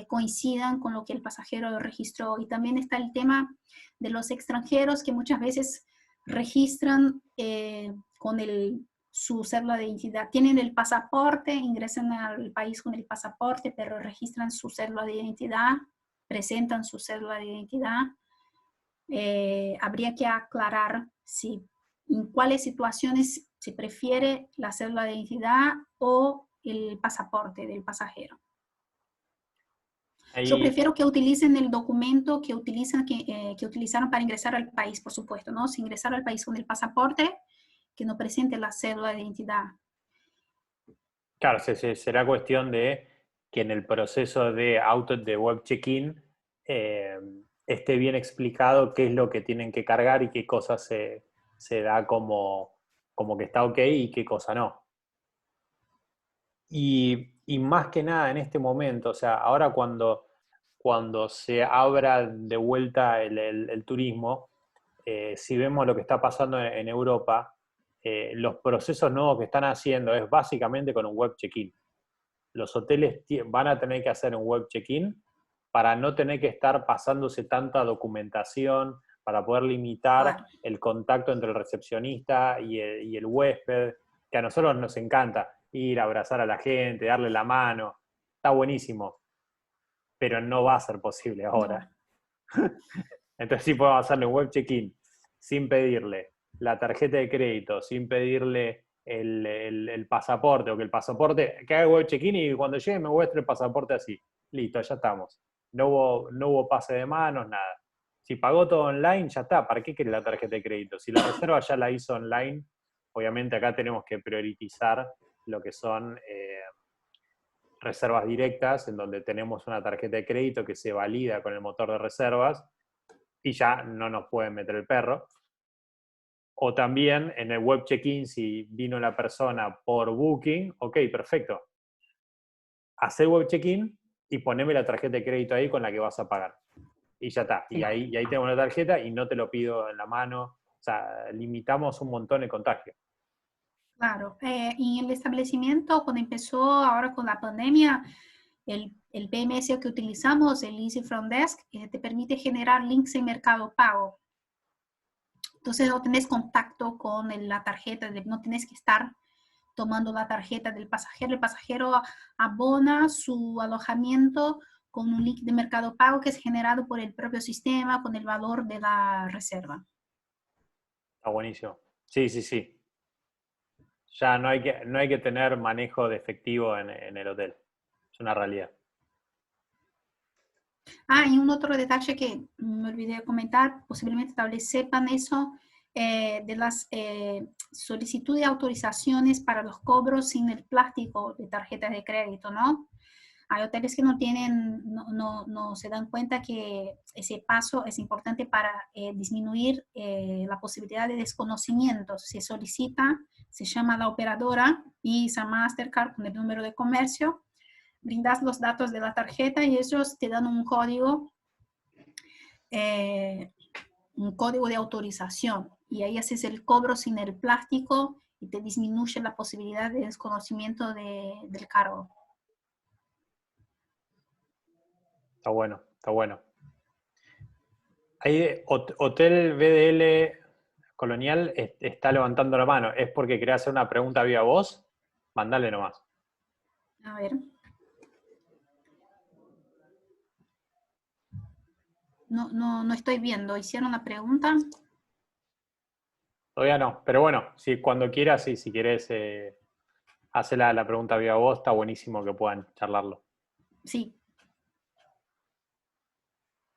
coincidan con lo que el pasajero registró. Y también está el tema de los extranjeros que muchas veces registran con su cédula de identidad. Tienen el pasaporte, ingresan al país con el pasaporte, pero registran su cédula de identidad, presentan su cédula de identidad. Habría que aclarar si en cuáles situaciones se prefiere la cédula de identidad o el pasaporte del pasajero. Yo prefiero que utilicen el documento que utilizaron para ingresar al país, por supuesto, ¿no? Si ingresaron al país con el pasaporte, que no presente la cédula de identidad. Claro, será cuestión de que en el proceso de web check-in esté bien explicado qué es lo que tienen que cargar y qué cosas se da como que está ok y qué cosa no. Y más que nada en este momento, o sea, ahora cuando se abra de vuelta el turismo, si vemos lo que está pasando en Europa, los procesos nuevos que están haciendo es básicamente con un web check-in. Los hoteles van a tener que hacer un web check-in para no tener que estar pasándose tanta documentación, para poder limitar el contacto entre el recepcionista y el huésped, que a nosotros nos encanta ir a abrazar a la gente, darle la mano, está buenísimo, pero no va a ser posible ahora. No. Entonces sí podemos hacerle un web check-in sin pedirle la tarjeta de crédito, sin pedirle el pasaporte, o que el pasaporte, que haga web check-in y cuando llegue me muestre el pasaporte así. Listo, ya estamos. No hubo pase de manos, nada. Si pagó todo online, ya está. ¿Para qué quiere la tarjeta de crédito? Si la reserva ya la hizo online, obviamente acá tenemos que priorizar lo que son reservas directas, en donde tenemos una tarjeta de crédito que se valida con el motor de reservas y ya no nos pueden meter el perro. O también en el web check-in, si vino la persona por Booking, ok, perfecto. Hacé web check-in y poneme la tarjeta de crédito ahí con la que vas a pagar. Y ya está. Y ahí tengo la tarjeta y no te lo pido en la mano. O sea, limitamos un montón el contagio. Claro. Y en el establecimiento, cuando empezó ahora con la pandemia, el PMS que utilizamos, el Easy Front Desk, te permite generar links en Mercado Pago. Entonces no tenés contacto con la tarjeta, no tenés que estar tomando la tarjeta del pasajero. El pasajero abona su alojamiento con un link de Mercado Pago que es generado por el propio sistema con el valor de la reserva. Está buenísimo. Sí, sí, sí. Ya no hay que tener manejo de efectivo en el hotel. Es una realidad. Y un otro detalle que me olvidé de comentar, posiblemente tal vez sepan eso, de las solicitudes de autorizaciones para los cobros sin el plástico de tarjetas de crédito, ¿no? Hay hoteles que no se dan cuenta que ese paso es importante para disminuir la posibilidad de desconocimiento. Se solicita, se llama a la operadora, Visa, Mastercard, con el número de comercio, brindas los datos de la tarjeta y ellos te dan un código de autorización. Y ahí haces el cobro sin el plástico y te disminuye la posibilidad de desconocimiento del cargo. Está bueno, está bueno. Ahí Hotel BDL Colonial está levantando la mano. ¿Es porque quería hacer una pregunta vía voz? Mandale nomás. A ver. No estoy viendo. ¿Hicieron una pregunta? Todavía no, pero bueno, si cuando quieras, si quieres hacer la pregunta vía voz, está buenísimo que puedan charlarlo. Sí.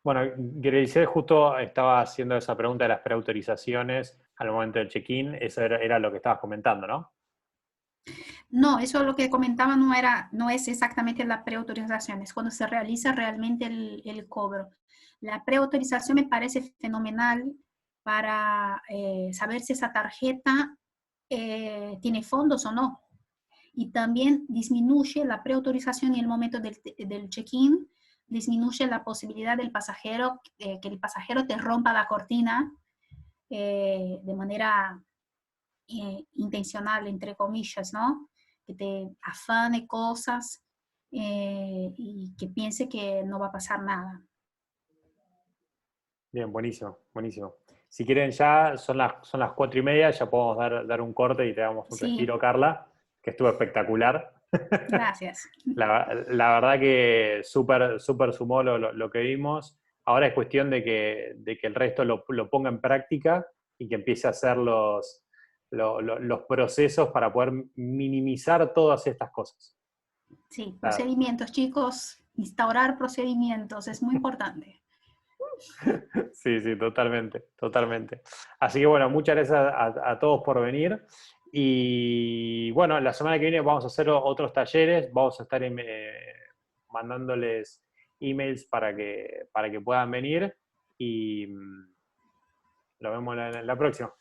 Bueno, Graciela justo estaba haciendo esa pregunta de las preautorizaciones al momento del check-in. Eso era lo que estabas comentando, ¿no? No, eso lo que comentaba no es exactamente la preautorización, es cuando se realiza realmente el cobro. La preautorización me parece fenomenal para saber si esa tarjeta tiene fondos o no. Y también disminuye la preautorización y el momento del check-in, disminuye la posibilidad del pasajero, que el pasajero te rompa la cortina de manera intencional, entre comillas, ¿no? Que te afane cosas y que piense que no va a pasar nada. Bien, buenísimo, buenísimo. Si quieren ya, son las 4:30, ya podemos dar un corte y te damos un Sí, respiro, Carla, que estuvo espectacular. gracias. La verdad que súper sumó lo que vimos. Ahora es cuestión de que el resto lo ponga en práctica y que empiece a hacer los procesos para poder minimizar todas estas cosas. Sí, Ah, procedimientos, chicos, instaurar procedimientos es muy importante. sí, sí, totalmente, totalmente. Así que bueno, muchas gracias a todos por venir. Y bueno, la semana que viene vamos a hacer otros talleres, vamos a estar mandándoles emails para que puedan venir y lo vemos en la próxima.